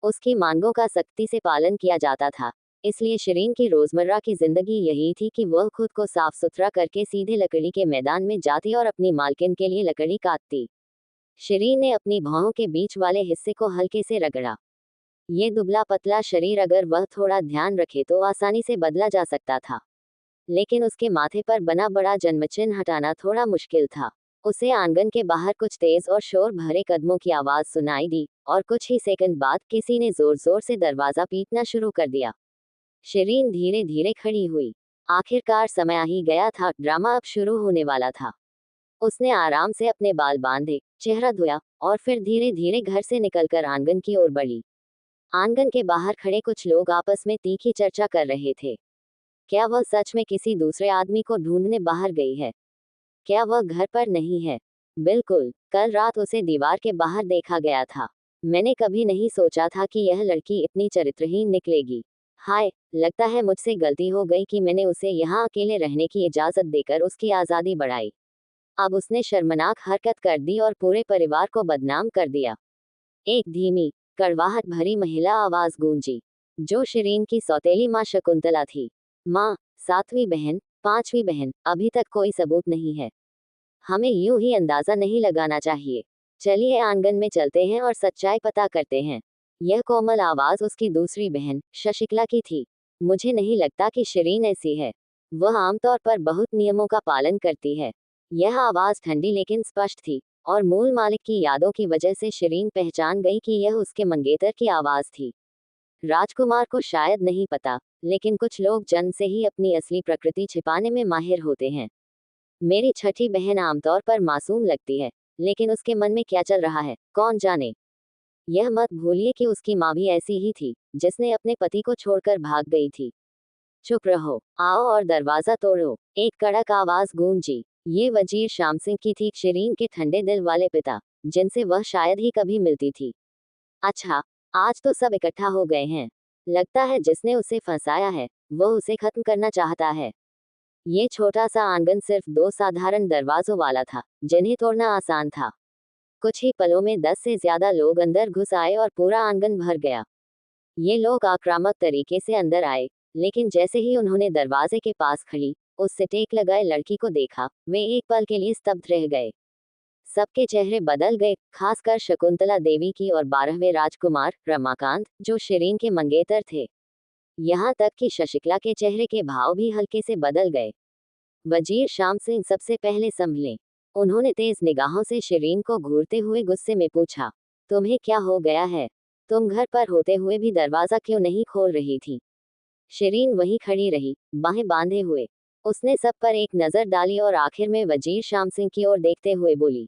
उसकी मांगों का सख्ती से पालन किया जाता था, इसलिए शिरीन की रोजमर्रा की जिंदगी यही थी कि वह खुद को साफ सुथरा करके सीधे लकड़ी के मैदान में जाती और अपनी मालकिन के लिए लकड़ी काटती। शिरीन ने अपनी भौहों के बीच वाले हिस्से को हल्के से रगड़ा। ये दुबला पतला शरीर अगर वह थोड़ा ध्यान रखे तो आसानी से बदला जा सकता था, लेकिन उसके माथे पर बना बड़ा जन्मचिन्ह हटाना थोड़ा मुश्किल था। उसे आंगन के बाहर कुछ तेज और शोर भरे कदमों की आवाज सुनाई दी, और कुछ ही सेकंड बाद किसी ने जोर जोर से दरवाजा पीटना शुरू कर दिया। शिरीन धीरे धीरे खड़ी हुई। आखिरकार समय आ ही गया था, ड्रामा अब शुरू होने वाला था। उसने आराम से अपने बाल बांधे, चेहरा धोया, और फिर धीरे धीरे घर से निकलकर आंगन की ओर बढ़ी। आंगन के बाहर खड़े कुछ लोग आपस में तीखी चर्चा कर रहे थे। क्या वह सच में किसी दूसरे आदमी को ढूंढने बाहर गई है? क्या वह घर पर नहीं है? बिल्कुल, कल रात उसे दीवार के बाहर देखा गया था। मैंने कभी नहीं सोचा था कि यह लड़की इतनी चरित्रहीन निकलेगी। हाय, लगता है मुझसे गलती हो गई कि मैंने उसे यहाँ अकेले रहने की इजाजत देकर उसकी आज़ादी बढ़ाई। अब उसने शर्मनाक हरकत कर दी और पूरे परिवार को बदनाम कर दिया। एक धीमी, कड़वाहट भरी महिला आवाज गूंजी, जो शिरीन की सौतेली माँ शकुंतला थी। माँ, 7वीं बहन, 5वीं बहन, अभी तक कोई सबूत नहीं है। हमें यूं ही अंदाजा नहीं लगाना चाहिए। चलिए आंगन में चलते हैं और सच्चाई पता करते हैं। यह कोमल आवाज उसकी दूसरी बहन शशिकला की थी। मुझे नहीं लगता कि शिरीन ऐसी है। वह आमतौर पर बहुत नियमों का पालन करती है। यह आवाज ठंडी लेकिन स्पष्ट थी, और मूल मालिक की यादों की वजह से शिरीन पहचान गई कि यह उसके मंगेतर की आवाज थी। राजकुमार को शायद नहीं पता, लेकिन कुछ लोग जन्म से ही अपनी असली प्रकृति छिपाने में माहिर होते हैं। मेरी छठी बहन आमतौर पर मासूम लगती है, लेकिन उसके मन में क्या चल रहा है, कौन जाने। यह मत भूलिए कि उसकी माँ भी ऐसी ही थी, जिसने अपने पति को छोड़कर भाग गई थी। चुप रहो, आओ और दरवाजा तोड़ो, एक कड़क आवाज गूंजी। ये वजीर शाम सिंह की थी, शिरीन के ठंडे दिल वाले पिता, जिनसे वह शायद ही कभी मिलती थी। अच्छा, आज तो सब इकट्ठा हो गए हैं। लगता है जिसने उसे फंसाया है, वो उसे खत्म करना चाहता है। ये छोटा सा आंगन सिर्फ दो साधारण दरवाजों वाला था, जिन्हें तोड़ना आसान था। कुछ ही पलों में 10 से ज्यादा लोग अंदर घुस आए और पूरा आंगन भर गया। ये लोग आक्रामक तरीके से अंदर आए, लेकिन जैसे ही उन्होंने दरवाजे के पास खड़ी, उससे टेक लगाए लड़की को देखा, वे एक पल के लिए स्तब्ध रह गए। सबके चेहरे बदल गए, खासकर शकुंतला देवी की और 12वें राजकुमार रमाकांत, जो शिरीन के मंगेतर थे। यहाँ तक कि शशिकला के चेहरे के भाव भी हल्के से बदल गए। वजीर शाम सिंह सबसे पहले संभले। उन्होंने तेज निगाहों से शिरीन को घूरते हुए गुस्से में पूछा, तुम्हें क्या हो गया है? तुम घर पर होते हुए भी दरवाजा क्यों नहीं खोल रही थी? शिरीन वहीं खड़ी रही, बाहें बांधे हुए। उसने सब पर एक नजर डाली और आखिर में वजीर शाम सिंह की ओर देखते हुए बोली,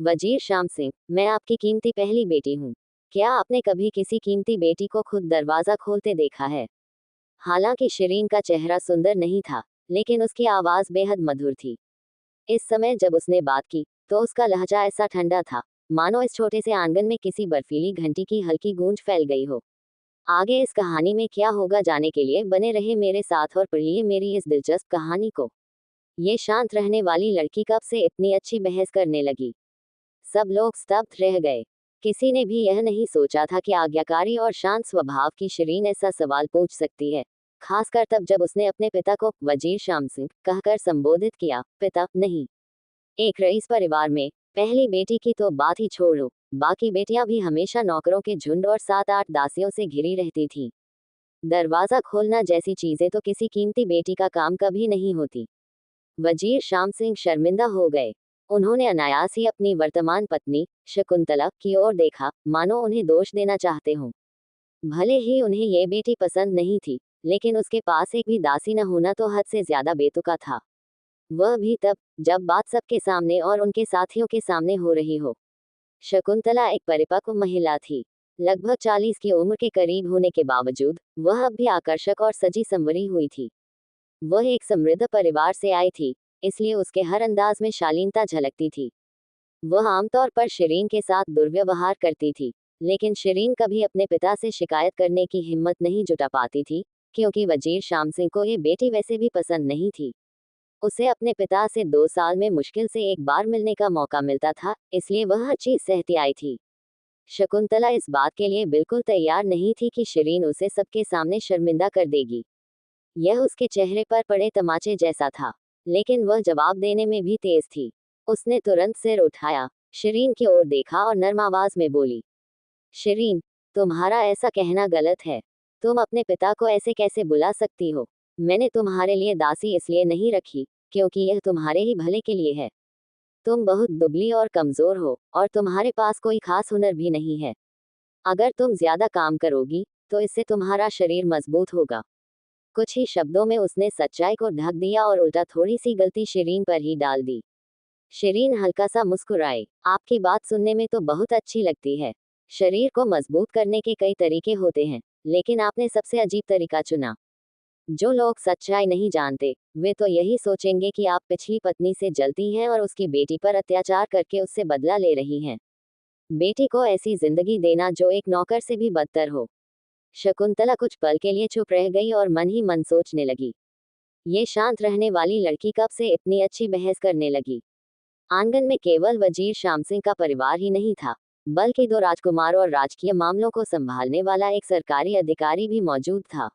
वजीर शाम सिंह, मैं आपकी कीमती पहली बेटी हूँ। क्या आपने कभी किसी कीमती बेटी को खुद दरवाजा खोलते देखा है? हालांकि शिरीन का चेहरा सुंदर नहीं था, लेकिन उसकी आवाज बेहद मधुर थी। इस समय जब उसने बात की, तो उसका लहजा ऐसा ठंडा था, मानो इस छोटे से आंगन में किसी बर्फीली घंटी की हल्की गूंज फैल गई हो। आगे इस कहानी में क्या होगा जानने के लिए बने रहे मेरे साथ और पढ़िए मेरी इस दिलचस्प कहानी को। ये शांत रहने वाली लड़की कब से इतनी अच्छी बहस करने लगी? सब लोग स्तब्ध रह गए। किसी ने भी यह नहीं सोचा था कि आज्ञाकारी और शांत स्वभाव की शिरीन ऐसा सवाल पूछ सकती है, खासकर तब जब उसने अपने पिता को वजीर शाम सिंह कहकर संबोधित किया। पिता नहीं, एक रईस परिवार में पहली बेटी की तो बात ही छोड़ो, बाकी बेटियां भी हमेशा नौकरों के झुंड और 7-8 दासियों से घिरी रहती थीं। दरवाजा खोलना जैसी चीजें तो किसी कीमती बेटी का काम कभी नहीं होती। वजीर शाम सिंह शर्मिंदा हो गए। उन्होंने अनायास ही अपनी वर्तमान पत्नी शकुंतला की ओर देखा, मानो उन्हें दोष देना चाहते हों। भले ही उन्हें ये बेटी पसंद नहीं थी, लेकिन उसके पास एक भी दासी न होना तो हद से ज्यादा बेतुका था। वह भी तब, जब बात सबके सामने और उनके साथियों के सामने हो रही हो। शकुंतला एक परिपक्व महिला थी। लगभग 40 की उम्र के करीब होने के बावजूद वह अब भी आकर्षक और सजी संवरी हुई थी। वह एक समृद्ध परिवार से आई थी, इसलिए उसके हर अंदाज में शालीनता झलकती थी। वह आमतौर पर शिरीन के साथ दुर्व्यवहार करती थी, लेकिन शिरीन कभी अपने पिता से शिकायत करने की हिम्मत नहीं जुटा पाती थी, क्योंकि वजीर शाम सिंह को ये बेटी वैसे भी पसंद नहीं थी। उसे अपने पिता से 2 साल में मुश्किल से एक बार मिलने का मौका मिलता था, इसलिए वह हर चीज सहती आई थी। शकुंतला इस बात के लिए बिल्कुल तैयार नहीं थी कि शिरीन उसे सबके सामने शर्मिंदा कर देगी। यह उसके चेहरे पर पड़े तमाचे जैसा था, लेकिन वह जवाब देने में भी तेज थी। उसने तुरंत सिर उठाया, शिरीन की ओर देखा और नर्म आवाज में बोली, शिरीन, तुम्हारा ऐसा कहना गलत है। तुम अपने पिता को ऐसे कैसे बुला सकती हो? मैंने तुम्हारे लिए दासी इसलिए नहीं रखी, क्योंकि यह तुम्हारे ही भले के लिए है। तुम बहुत दुबली और कमजोर हो, और तुम्हारे पास कोई खास हुनर भी नहीं है। अगर तुम ज्यादा काम करोगी, तो इससे तुम्हारा शरीर मजबूत होगा। कुछ ही शब्दों में उसने सच्चाई को ढक दिया और उल्टा थोड़ी सी गलती शिरीन पर ही डाल दी। शिरीन हल्का सा मुस्कुराई, आपकी बात सुनने में तो बहुत अच्छी लगती है। शरीर को मजबूत करने के कई तरीके होते हैं, लेकिन आपने सबसे अजीब तरीका चुना। जो लोग सच्चाई नहीं जानते, वे तो यही सोचेंगे कि आप पिछली पत्नी से जलती हैं और उसकी बेटी पर अत्याचार करके उससे बदला ले रही हैं। बेटी को ऐसी जिंदगी देना जो एक नौकर से भी बदतर हो। शकुंतला कुछ पल के लिए चुप रह गई और मन ही मन सोचने लगी, ये शांत रहने वाली लड़की कब से इतनी अच्छी बहस करने लगी। आंगन में केवल वजीर शाम सिंह का परिवार ही नहीं था, बल्कि 2 राजकुमार और राजकीय मामलों को संभालने वाला एक सरकारी अधिकारी भी मौजूद था।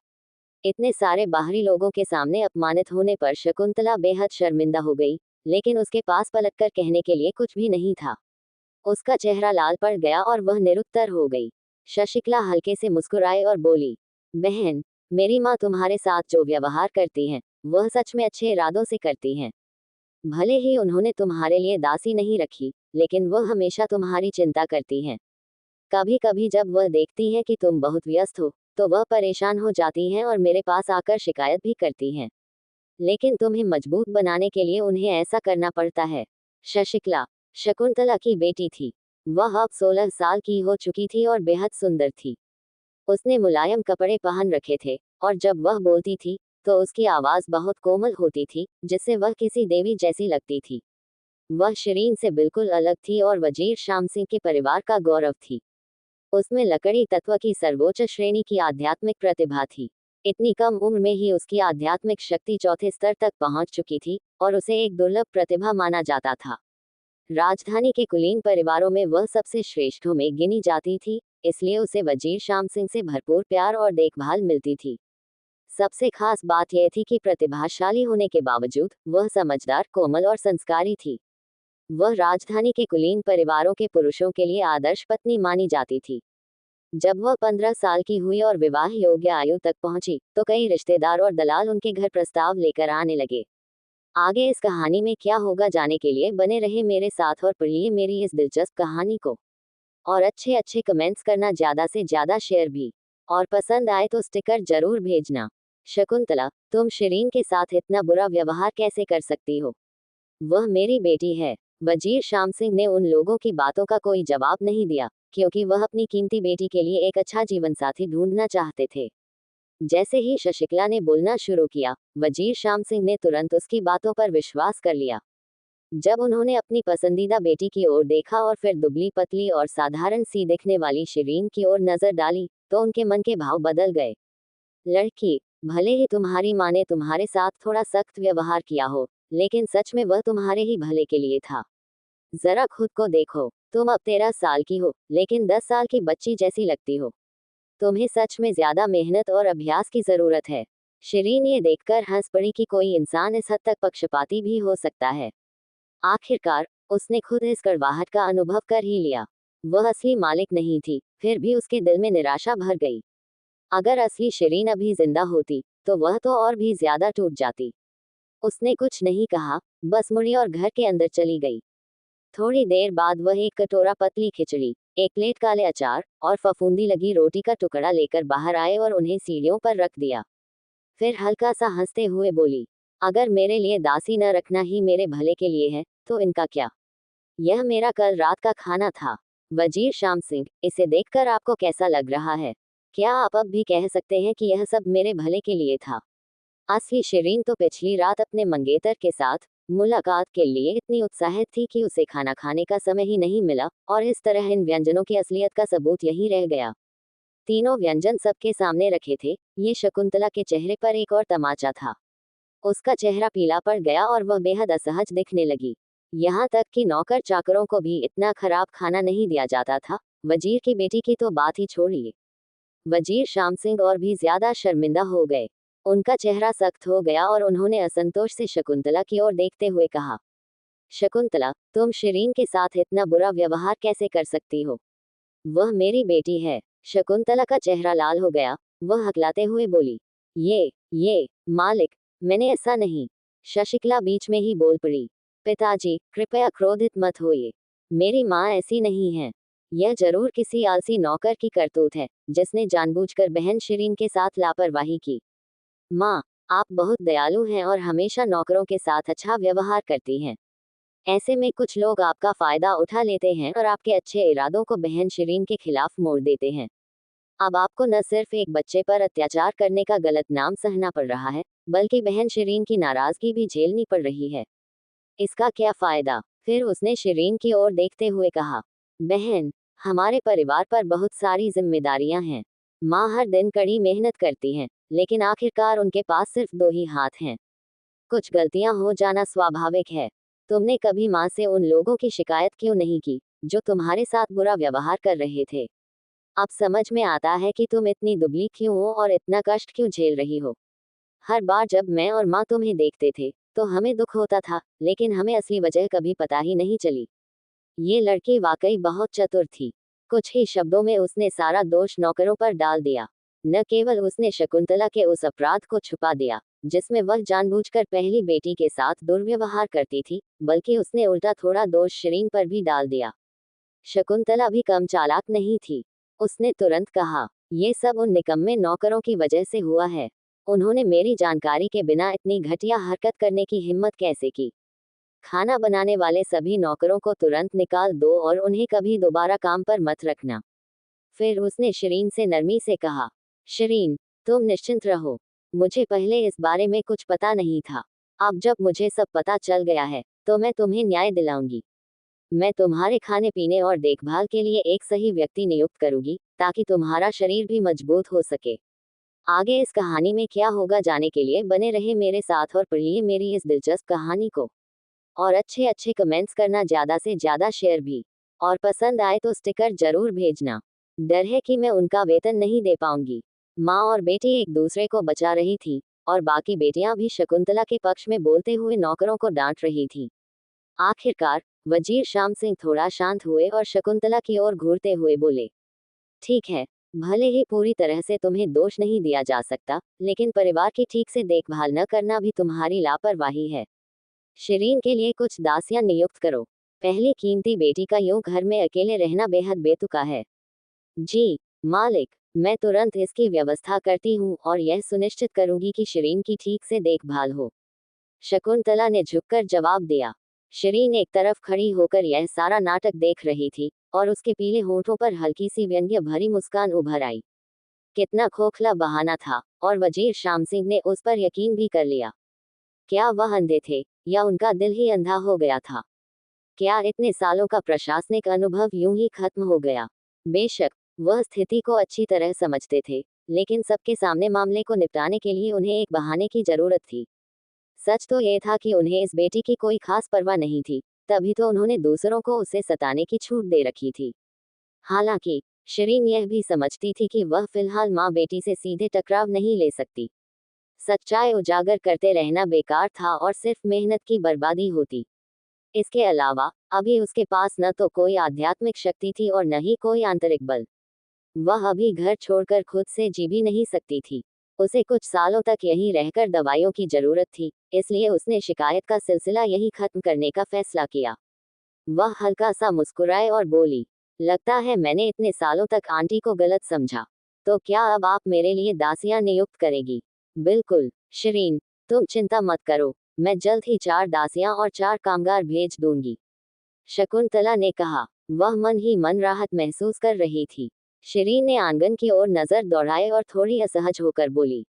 इतने सारे बाहरी लोगों के सामने अपमानित होने पर शकुंतला बेहद शर्मिंदा हो गई, लेकिन उसके पास पलटकर कहने के लिए कुछ भी नहीं था। उसका चेहरा लाल पड़ गया और वह निरुत्तर हो गई। शशिकला हल्के से मुस्कुराए और बोली, बहन, मेरी माँ तुम्हारे साथ जो व्यवहार करती हैं, वह सच में अच्छे इरादों से करती हैं। भले ही उन्होंने तुम्हारे लिए दासी नहीं रखी, लेकिन वह हमेशा तुम्हारी चिंता करती हैं। कभी कभी जब वह देखती हैं कि तुम बहुत व्यस्त हो, तो वह परेशान हो जाती हैं और मेरे पास आकर शिकायत भी करती हैं। लेकिन तुम्हें मजबूत बनाने के लिए उन्हें ऐसा करना पड़ता है। शशिकला शकुंतला की बेटी थी। वह अब 16 साल की हो चुकी थी और बेहद सुंदर थी। उसने मुलायम कपड़े पहन रखे थे, और जब वह बोलती थी, तो उसकी आवाज बहुत कोमल होती थी, जिससे वह किसी देवी जैसी लगती थी। वह शिरीन से बिल्कुल अलग थी और वजीर शाम सिंह के परिवार का गौरव थी। उसमें लकड़ी तत्व की सर्वोच्च श्रेणी की आध्यात्मिक प्रतिभा थी। इतनी कम उम्र में ही उसकी आध्यात्मिक शक्ति चौथे स्तर तक पहुंच चुकी थी और उसे एक दुर्लभ प्रतिभा माना जाता था। राजधानी के कुलीन परिवारों में वह सबसे श्रेष्ठों में गिनी जाती थी, इसलिए उसे वजीर शाम सिंह से भरपूर प्यार और देखभाल मिलती थी। सबसे खास बात यह थी कि प्रतिभाशाली होने के बावजूद वह समझदार, कोमल और संस्कारी थी। वह राजधानी के कुलीन परिवारों के पुरुषों के लिए आदर्श पत्नी मानी जाती थी। जब वह 15 साल की हुई और विवाह योग्य आयु तक पहुंची, तो कई रिश्तेदार और दलाल उनके घर प्रस्ताव लेकर आने लगे। आगे इस कहानी में क्या होगा जानने के लिए बने रहे मेरे साथ और पढ़िए मेरी इस दिलचस्प कहानी को। और अच्छे अच्छे कमेंट्स करना, ज़्यादा से ज़्यादा शेयर भी। और पसंद आए तो स्टिकर जरूर भेजना। शकुंतला, तुम शिरीन के साथ इतना बुरा व्यवहार कैसे कर सकती हो? वह मेरी बेटी है। वजीर शाम सिंह ने उन लोगों की बातों का कोई जवाब नहीं दिया, क्योंकि वह अपनी कीमती बेटी के लिए एक अच्छा जीवन साथी ढूंढना चाहते थे। जैसे ही शशिकला ने बोलना शुरू किया, वजीर शाम सिंह ने तुरंत उसकी बातों पर विश्वास कर लिया। जब उन्होंने अपनी पसंदीदा बेटी की ओर देखा और फिर दुबली पतली और साधारण सी दिखने वाली शिरीन की ओर नजर डाली, तो उनके मन के भाव बदल गए। लड़की, भले ही तुम्हारी माँ ने तुम्हारे साथ थोड़ा सख्त व्यवहार किया हो, लेकिन सच में वह तुम्हारे ही भले के लिए था। जरा खुद को देखो, तुम अब 13 साल की हो, लेकिन 10 साल की बच्ची जैसी लगती हो। तुम्हें सच में ज्यादा मेहनत और अभ्यास की जरूरत है। शिरीन ये देखकर हंस पड़ी कि कोई इंसान इस हद तक पक्षपाती भी हो सकता है। आखिरकार उसने खुद इस कड़वाहट का अनुभव कर ही लिया। वह असली मालिक नहीं थी, फिर भी उसके दिल में निराशा भर गई। अगर असली शिरीन अभी जिंदा होती, तो वह तो और भी ज्यादा टूट जाती। उसने कुछ नहीं कहा, बस मुड़ी और घर के अंदर चली गई। थोड़ी देर बाद वह एक कटोरा पतली खिचड़ी, एक प्लेट काले अचार और फफूंदी लगी रोटी का टुकड़ा लेकर बाहर आए और उन्हें सीढ़ियों पर रख दिया। फिर हल्का सा हंसते हुए बोली, अगर मेरे लिए दासी न रखना ही मेरे भले के लिए है, तो इनका क्या? यह मेरा कल रात का खाना था। वजीर शाम सिंह, इसे देखकर आपको कैसा लग रहा है? क्या आप अब भी कह सकते हैं कि यह सब मेरे भले के लिए था? असली शिरीन तो पिछली रात अपने मंगेतर के साथ मुलाकात के लिए इतनी उत्साहित थी कि उसे खाना खाने का समय ही नहीं मिला, और इस तरह इन व्यंजनों की असलियत का सबूत यहीं रह गया। तीनों व्यंजन सबके सामने रखे थे। ये शकुंतला के चेहरे पर एक और तमाचा था। उसका चेहरा पीला पड़ गया और वह बेहद असहज दिखने लगी। यहाँ तक कि नौकर चाकरों को भी इतना खराब खाना नहीं दिया जाता था। वजीर की बेटी की तो बात ही छोड़िए। वजीर शाम सिंह और भी ज्यादा शर्मिंदा हो गए। उनका चेहरा सख्त हो गया और उन्होंने असंतोष से शकुंतला की ओर देखते हुए कहा, शकुंतला, तुम शिरीन के साथ इतना बुरा व्यवहार कैसे कर सकती हो? वह मेरी बेटी है। शकुंतला का चेहरा लाल हो गया। वह हकलाते हुए बोली, ये मालिक, मैंने ऐसा नहीं। शशिकला बीच में ही बोल पड़ी, पिताजी, कृपया क्रोधित मत होइए। मेरी माँ ऐसी नहीं है। यह जरूर किसी आलसी नौकर की करतूत है, जिसने जानबूझकर बहन शिरीन के साथ लापरवाही की। माँ, आप बहुत दयालु हैं और हमेशा नौकरों के साथ अच्छा व्यवहार करती हैं। ऐसे में कुछ लोग आपका फायदा उठा लेते हैं और आपके अच्छे इरादों को बहन शिरीन के खिलाफ मोड़ देते हैं। अब आपको न सिर्फ एक बच्चे पर अत्याचार करने का गलत नाम सहना पड़ रहा है, बल्कि बहन शिरीन की नाराजगी भी झेलनी पड़ रही है। इसका क्या फायदा? फिर उसने शिरीन की ओर देखते हुए कहा, बहन, हमारे परिवार पर बहुत सारी जिम्मेदारियां हैं। माँ हर दिन कड़ी मेहनत करती हैं, लेकिन आखिरकार उनके पास सिर्फ 2 ही हाथ हैं। कुछ गलतियां हो जाना स्वाभाविक है। तुमने कभी माँ से उन लोगों की शिकायत क्यों नहीं की, जो तुम्हारे साथ बुरा व्यवहार कर रहे थे? अब समझ में आता है कि तुम इतनी दुबली क्यों हो और इतना कष्ट क्यों झेल रही हो। हर बार जब मैं और माँ तुम्हें देखते थे, तो हमें दुख होता था, लेकिन हमें असली वजह कभी पता ही नहीं चली। ये लड़की वाकई बहुत चतुर थी। कुछ ही शब्दों में उसने सारा दोष नौकरों पर डाल दिया। न केवल उसने शकुंतला के उस अपराध को छुपा दिया, जिसमें वह जानबूझकर पहली बेटी के साथ दुर्व्यवहार करती थी, बल्कि उसने उल्टा थोड़ा दोष शिरीन पर भी डाल दिया। शकुंतला भी कम चालाक नहीं थी। उसने तुरंत कहा, ये सब उन निकम्मे नौकरों की वजह से हुआ है। उन्होंने मेरी जानकारी के बिना इतनी घटिया हरकत करने की हिम्मत कैसे की? खाना बनाने वाले सभी नौकरों को तुरंत निकाल दो और उन्हें कभी दोबारा काम पर मत रखना। फिर उसने शिरीन से नरमी से कहा, शिरीन, तुम निश्चिंत रहो। मुझे पहले इस बारे में कुछ पता नहीं था। अब जब मुझे सब पता चल गया है, तो मैं तुम्हें न्याय दिलाऊंगी। मैं तुम्हारे खाने पीने और देखभाल के लिए एक सही व्यक्ति नियुक्त करूंगी, ताकि तुम्हारा शरीर भी मजबूत हो सके। आगे इस कहानी में क्या होगा जानने के लिए बने रहे मेरे साथ और पढ़िए मेरी इस दिलचस्प कहानी को। और अच्छे अच्छे कमेंट्स करना, ज़्यादा से ज़्यादा शेयर भी। और पसंद आए तो स्टिकर जरूर भेजना। डर है कि मैं उनका वेतन नहीं दे पाऊंगी। माँ और बेटी एक दूसरे को बचा रही थी, और बाकी बेटियां भी शकुंतला के पक्ष में बोलते हुए नौकरों को डांट रही थी। आखिरकार वजीर श्याम सिंह थोड़ा शांत हुए और शकुंतला की ओर घूरते हुए बोले, ठीक है, भले ही पूरी तरह से तुम्हें दोष नहीं दिया जा सकता, लेकिन परिवार की ठीक से देखभाल न करना भी तुम्हारी लापरवाही है। शिरीन के लिए कुछ दासियां नियुक्त करो। पहली कीमती बेटी का यूं घर में अकेले रहना बेहद बेतुका है। जी मालिक, मैं तुरंत इसकी व्यवस्था करती हूँ और यह सुनिश्चित करूंगी कि शिरीन की ठीक से देखभाल हो। शकुंतला ने झुककर जवाब दिया। शिरीन एक तरफ खड़ी होकर यह सारा नाटक देख रही थी, और उसके पीले होठों पर हल्की सी व्यंग्य भरी मुस्कान उभर आई। कितना खोखला बहाना था, और वजीर श्याम सिंह ने उस पर यकीन भी कर लिया। क्या वह अंधे थे, या उनका दिल ही अंधा हो गया था? क्या इतने सालों का प्रशासनिक अनुभव यूं ही खत्म हो गया? बेशक वह स्थिति को अच्छी तरह समझते थे, लेकिन सबके सामने मामले को निपटाने के लिए उन्हें एक बहाने की जरूरत थी। सच तो यह था कि उन्हें इस बेटी की कोई खास परवाह नहीं थी, तभी तो उन्होंने दूसरों को उसे सताने की छूट दे रखी थी। हालांकि शिरीन यह भी समझती थी कि वह फिलहाल माँ बेटी से सीधे टकराव नहीं ले सकती। सच्चाई उजागर करते रहना बेकार था और सिर्फ मेहनत की बर्बादी होती। इसके अलावा अभी उसके पास न तो कोई आध्यात्मिक शक्ति थी और न ही कोई आंतरिक बल। वह अभी घर छोड़कर खुद से जी भी नहीं सकती थी। उसे कुछ सालों तक यहीं रहकर दवाइयों की जरूरत थी, इसलिए उसने शिकायत का सिलसिला यहीं खत्म करने का फैसला किया। वह हल्का सा मुस्कुराए और बोली, लगता है मैंने इतने सालों तक आंटी को गलत समझा। तो क्या अब आप मेरे लिए दासियां नियुक्त करेगी? बिल्कुल शिरीन, तुम चिंता मत करो, मैं जल्द ही 4 दासियां और 4 कामगार भेज दूंगी, शकुंतला ने कहा। वह मन ही मन राहत महसूस कर रही थी। शिरीन ने आंगन की ओर नजर दौड़ाए और थोड़ी असहज होकर बोली,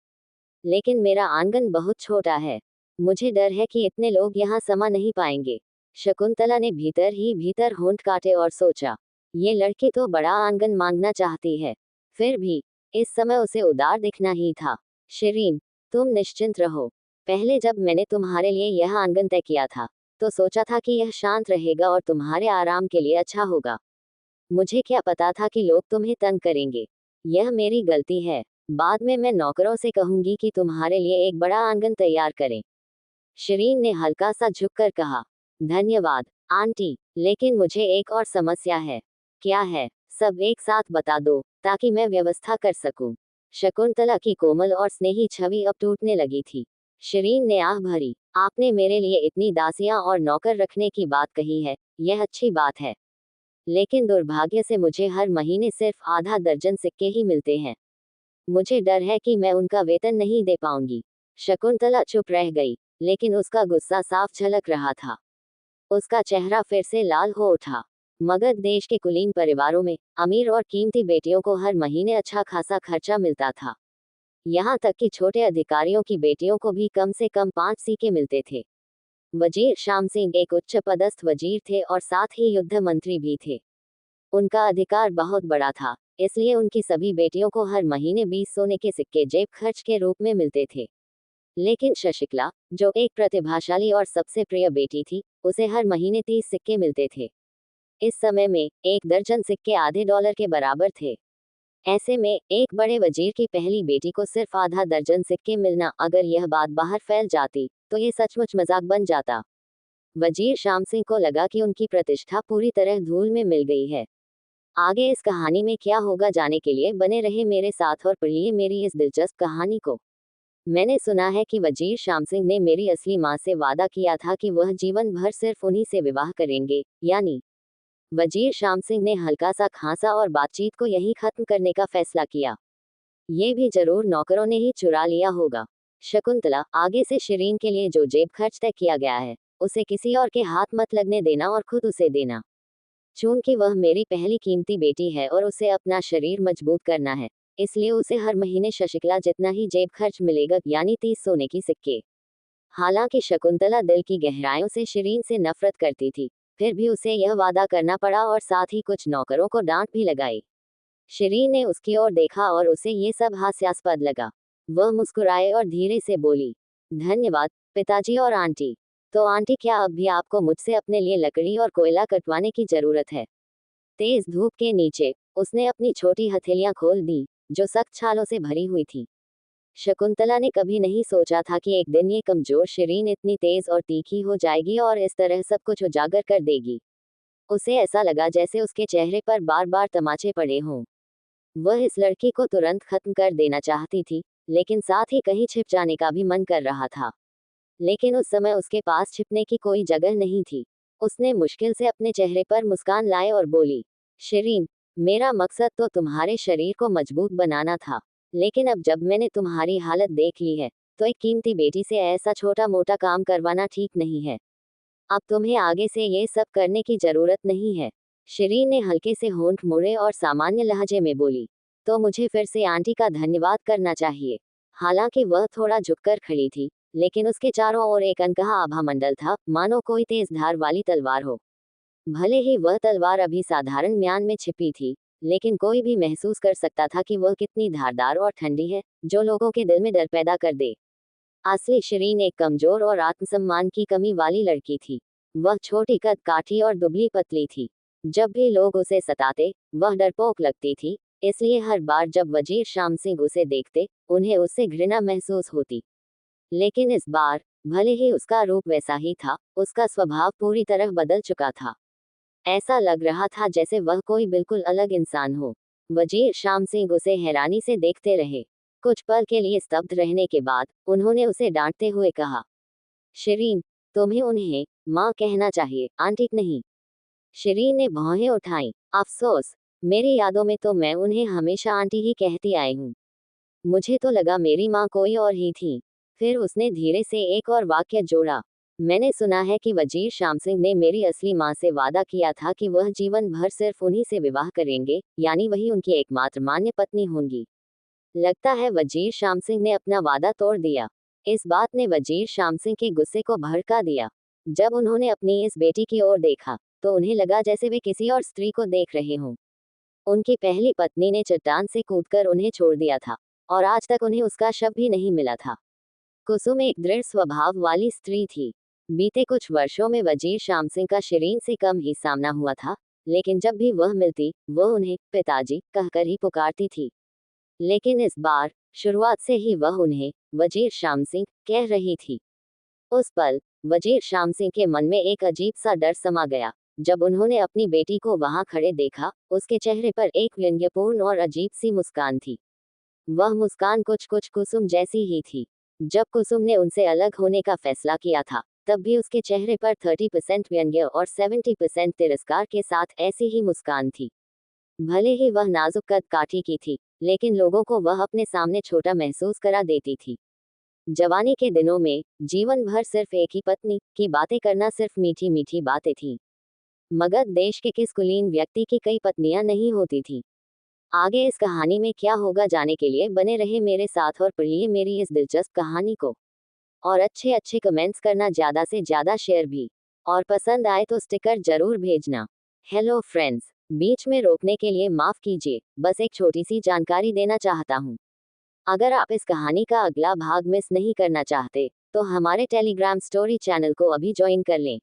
लेकिन मेरा आंगन बहुत छोटा है। मुझे डर है कि इतने लोग यहाँ समा नहीं पाएंगे। शकुंतला ने भीतर ही भीतर होंठ काटे और सोचा, ये लड़की तो बड़ा आंगन मांगना चाहती है। फिर भी इस समय उसे उदार दिखना ही था। शिरीन, तुम निश्चिंत रहो। पहले जब मैंने तुम्हारे लिए यह आंगन तय किया था, तो सोचा था कि यह शांत रहेगा और तुम्हारे आराम के लिए अच्छा होगा। मुझे क्या पता था कि लोग तुम्हें तंग करेंगे। यह मेरी गलती है। बाद में मैं नौकरों से कहूंगी कि तुम्हारे लिए एक बड़ा आंगन तैयार करें। शिरीन ने हल्का सा झुककर कहा, धन्यवाद आंटी, लेकिन मुझे एक और समस्या है। क्या है? सब एक साथ बता दो, ताकि मैं व्यवस्था कर सकूं। शकुंतला की कोमल और स्नेही छवि अब टूटने लगी थी। शिरीन ने आह भरी, आपने मेरे लिए इतनी दासियां और नौकर रखने की बात कही है, यह अच्छी बात है। लेकिन दुर्भाग्य से मुझे हर महीने सिर्फ आधा दर्जन सिक्के ही मिलते हैं। मुझे डर है कि मैं उनका वेतन नहीं दे पाऊंगी। शकुंतला चुप रह गई, लेकिन उसका गुस्सा साफ झलक रहा था। उसका चेहरा फिर से लाल हो उठा। मगध देश के कुलीन परिवारों में अमीर और कीमती बेटियों को हर महीने अच्छा खासा खर्चा मिलता था। यहाँ तक कि छोटे अधिकारियों की बेटियों को भी कम से कम 5 सिक्के मिलते थे। वजीर श्याम सिंह एक उच्च पदस्थ वजीर थे और साथ ही युद्ध मंत्री भी थे। उनका अधिकार बहुत बड़ा था, इसलिए उनकी सभी बेटियों को हर महीने 20 सोने के सिक्के जेब खर्च के रूप में मिलते थे। लेकिन शशिकला, जो एक प्रतिभाशाली और सबसे प्रिय बेटी थी, उसे हर महीने 30 सिक्के मिलते थे। इस समय में एक दर्जन सिक्के आधे डॉलर के बराबर थे। ऐसे में एक बड़े वजीर की पहली बेटी को सिर्फ आधा दर्जन सिक्के मिलना, अगर यह बात बाहर फैल जाती, तो ये सचमुच मजाक बन जाता। वजीर श्याम सिंह को लगा कि उनकी प्रतिष्ठा पूरी तरह धूल में मिल गई है। आगे इस कहानी में क्या होगा जानने के लिए बने रहे मेरे साथ और पढ़िए मेरी इस दिलचस्प कहानी को। मैंने सुना है कि वजीर श्याम सिंह ने मेरी असली माँ से वादा किया था कि वह जीवन भर सिर्फ उन्हीं से विवाह करेंगे, यानी वजीर श्याम सिंह ने हल्का सा खांसा और बातचीत को यहीं खत्म करने का फैसला किया। ये भी जरूर नौकरों ने ही चुरा लिया होगा। शकुंतला, आगे से शिरीन के लिए जो जेब खर्च तय किया गया है, उसे किसी और के हाथ मत लगने देना और खुद उसे देना। चूंकि वह मेरी पहली कीमती बेटी है और उसे अपना शरीर मजबूत करना है, इसलिए उसे हर महीने शशिकला जितना ही जेब खर्च मिलेगा, यानी 30 सोने की सिक्के। हालांकि शकुंतला दिल की गहराइयों से शिरीन से नफरत करती थी, फिर भी उसे यह वादा करना पड़ा और साथ ही कुछ नौकरों को डांट भी लगाई। शिरीन ने उसकी ओर देखा और उसे ये सब हास्यास्पद लगा। वह मुस्कुराए और धीरे से बोली, धन्यवाद पिताजी और आंटी। तो आंटी, क्या अब भी आपको मुझसे अपने लिए लकड़ी और कोयला कटवाने की जरूरत है? तेज धूप के नीचे उसने अपनी छोटी हथेलियां खोल दी, जो सख्त छालों से भरी हुई थी। शकुंतला ने कभी नहीं सोचा था कि एक दिन ये कमजोर शिरीन इतनी तेज और तीखी हो जाएगी और इस तरह सब कुछ उजागर कर देगी। उसे ऐसा लगा जैसे उसके चेहरे पर बार बार तमाचे पड़े हों। वह इस लड़की को तुरंत खत्म कर देना चाहती थी, लेकिन साथ ही कहीं छिप जाने का भी मन कर रहा था। लेकिन उस समय उसके पास छिपने की कोई जगह नहीं थी। उसने मुश्किल से अपने चेहरे पर मुस्कान लाए और बोली, शिरीन, मेरा मकसद तो तुम्हारे शरीर को मजबूत बनाना था, लेकिन अब जब मैंने तुम्हारी हालत देख ली है, तो एक कीमती बेटी से ऐसा छोटा मोटा काम करवाना ठीक नहीं है। अब तुम्हें आगे से ये सब करने की जरूरत नहीं है। शिरीन ने हल्के से होंठ मोड़े और सामान्य लहजे में बोली, तो मुझे फिर से आंटी का धन्यवाद करना चाहिए। हालांकि वह थोड़ा झुककर खड़ी थी, लेकिन उसके चारों ओर एक अनकहा आभा मंडल था, मानो कोई तेज धार वाली तलवार हो। भले ही वह तलवार अभी साधारण म्यान में छिपी थी, लेकिन कोई भी महसूस कर सकता था कि वह कितनी धारदार और ठंडी है, जो लोगों के दिल में डर पैदा कर दे। असली शिरीन एक कमजोर और आत्मसम्मान की कमी वाली लड़की थी। वह छोटी कद काठी और दुबली पतली थी। जब भी लोग उसे सताते, वह डरपोक लगती थी, इसलिए हर बार जब वजीर शाम सिंह उसे देखते, उन्हें उससे घृणा महसूस होती। लेकिन इस बार, भले ही उसका रूप वैसा ही था, उसका स्वभाव पूरी तरह बदल चुका था। ऐसा लग रहा था जैसे वह कोई बिल्कुल अलग इंसान हो। वजीर शाम सिंह उसे हैरानी से देखते रहे। कुछ पल के लिए स्तब्ध रहने के बाद उन्होंने उसे डांटते हुए कहा, शिरीन, तुम्हें उन्हें माँ कहना चाहिए, आंटी नहीं। शिरीन ने भौहें उठाई। अफसोस, मेरी यादों में तो मैं उन्हें हमेशा आंटी ही कहती आई हूँ। मुझे तो लगा मेरी माँ कोई और ही थी। फिर उसने धीरे से एक और वाक्य जोड़ा, मैंने सुना है कि वजीर शाम सिंह ने मेरी असली माँ से वादा किया था कि वह जीवन भर सिर्फ उन्हीं से विवाह करेंगे, यानी वही उनकी एकमात्र मान्य पत्नी होंगी। लगता है वजीर शाम सिंह ने अपना वादा तोड़ दिया। इस बात ने वजीर शाम सिंह के गुस्से को भड़का दिया। जब उन्होंने अपनी इस बेटी की ओर देखा, तो उन्हें लगा जैसे वे किसी और स्त्री को देख रहे हों। उनकी पहली पत्नी ने चट्टान से कूदकर उन्हें छोड़ दिया था, और आज तक उन्हें उसका शव भी नहीं मिला था। कुसुम एक दृढ़ स्वभाव वाली स्त्री थी। बीते कुछ वर्षों में वजीर शाम सिंह का शिरीन से कम ही सामना हुआ था, लेकिन जब भी वह मिलती, वह उन्हें पिताजी कहकर ही पुकारती थी। लेकिन इस बार, शुरुआत से ही वह उन्हें वजीर शाम सिंह कह रही थी। उस पल, वजीर शाम सिंह के मन में एक अजीब सा डर समा गया। जब उन्होंने अपनी बेटी को वहां खड़े देखा, उसके चेहरे पर एक व्यंग्यपूर्ण और अजीब सी मुस्कान थी। वह मुस्कान कुछ कुछ कुसुम जैसी ही थी। जब कुसुम ने उनसे अलग होने का फैसला किया था, तब भी उसके चेहरे पर 30% व्यंग्य और 70% तिरस्कार के साथ ऐसी ही मुस्कान थी। भले ही वह नाजुक कद काठी की थी, लेकिन लोगों को वह अपने सामने छोटा महसूस करा देती थी। जवानी के दिनों में, जीवन भर सिर्फ एक ही पत्नी की बातें करना सिर्फ मीठी मीठी बातें थीं। मगध देश के किस कुलीन व्यक्ति की कई पत्नियां नहीं होती थीं। आगे इस कहानी में क्या होगा जानने के लिए बने रहे मेरे साथ और पढ़िए मेरी इस दिलचस्प कहानी को। और अच्छे अच्छे कमेंट्स करना, ज़्यादा से ज़्यादा शेयर भी। और पसंद आए तो स्टिकर जरूर भेजना। हेलो फ्रेंड्स, बीच में रोकने के लिए माफ़ कीजिए, बस एक छोटी सी जानकारी देना चाहता हूँ। अगर आप इस कहानी का अगला भाग मिस नहीं करना चाहते, तो हमारे टेलीग्राम स्टोरी चैनल को अभी ज्वाइन कर लें।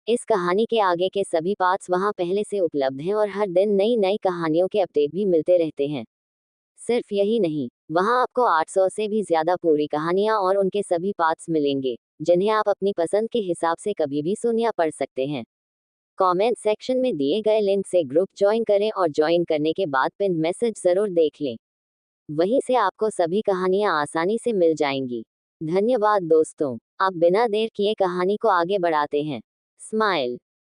इस कहानी के आगे के सभी पार्ट्स वहां पहले से उपलब्ध हैं और हर दिन नई नई कहानियों के अपडेट भी मिलते रहते हैं। सिर्फ यही नहीं, वहां आपको 800 से भी ज्यादा पूरी कहानियां और उनके सभी पार्ट्स मिलेंगे, जिन्हें आप अपनी पसंद के हिसाब से कभी भी सुन या पढ़ सकते हैं। कमेंट सेक्शन में दिए गए लिंक से ग्रुप ज्वाइन करें और ज्वाइन करने के बाद पिन मैसेज जरूर देख लें। वहीं से आपको सभी कहानियां आसानी से मिल जाएंगी। धन्यवाद दोस्तों। अब बिना देर किए कहानी को आगे बढ़ाते हैं। स्माइल।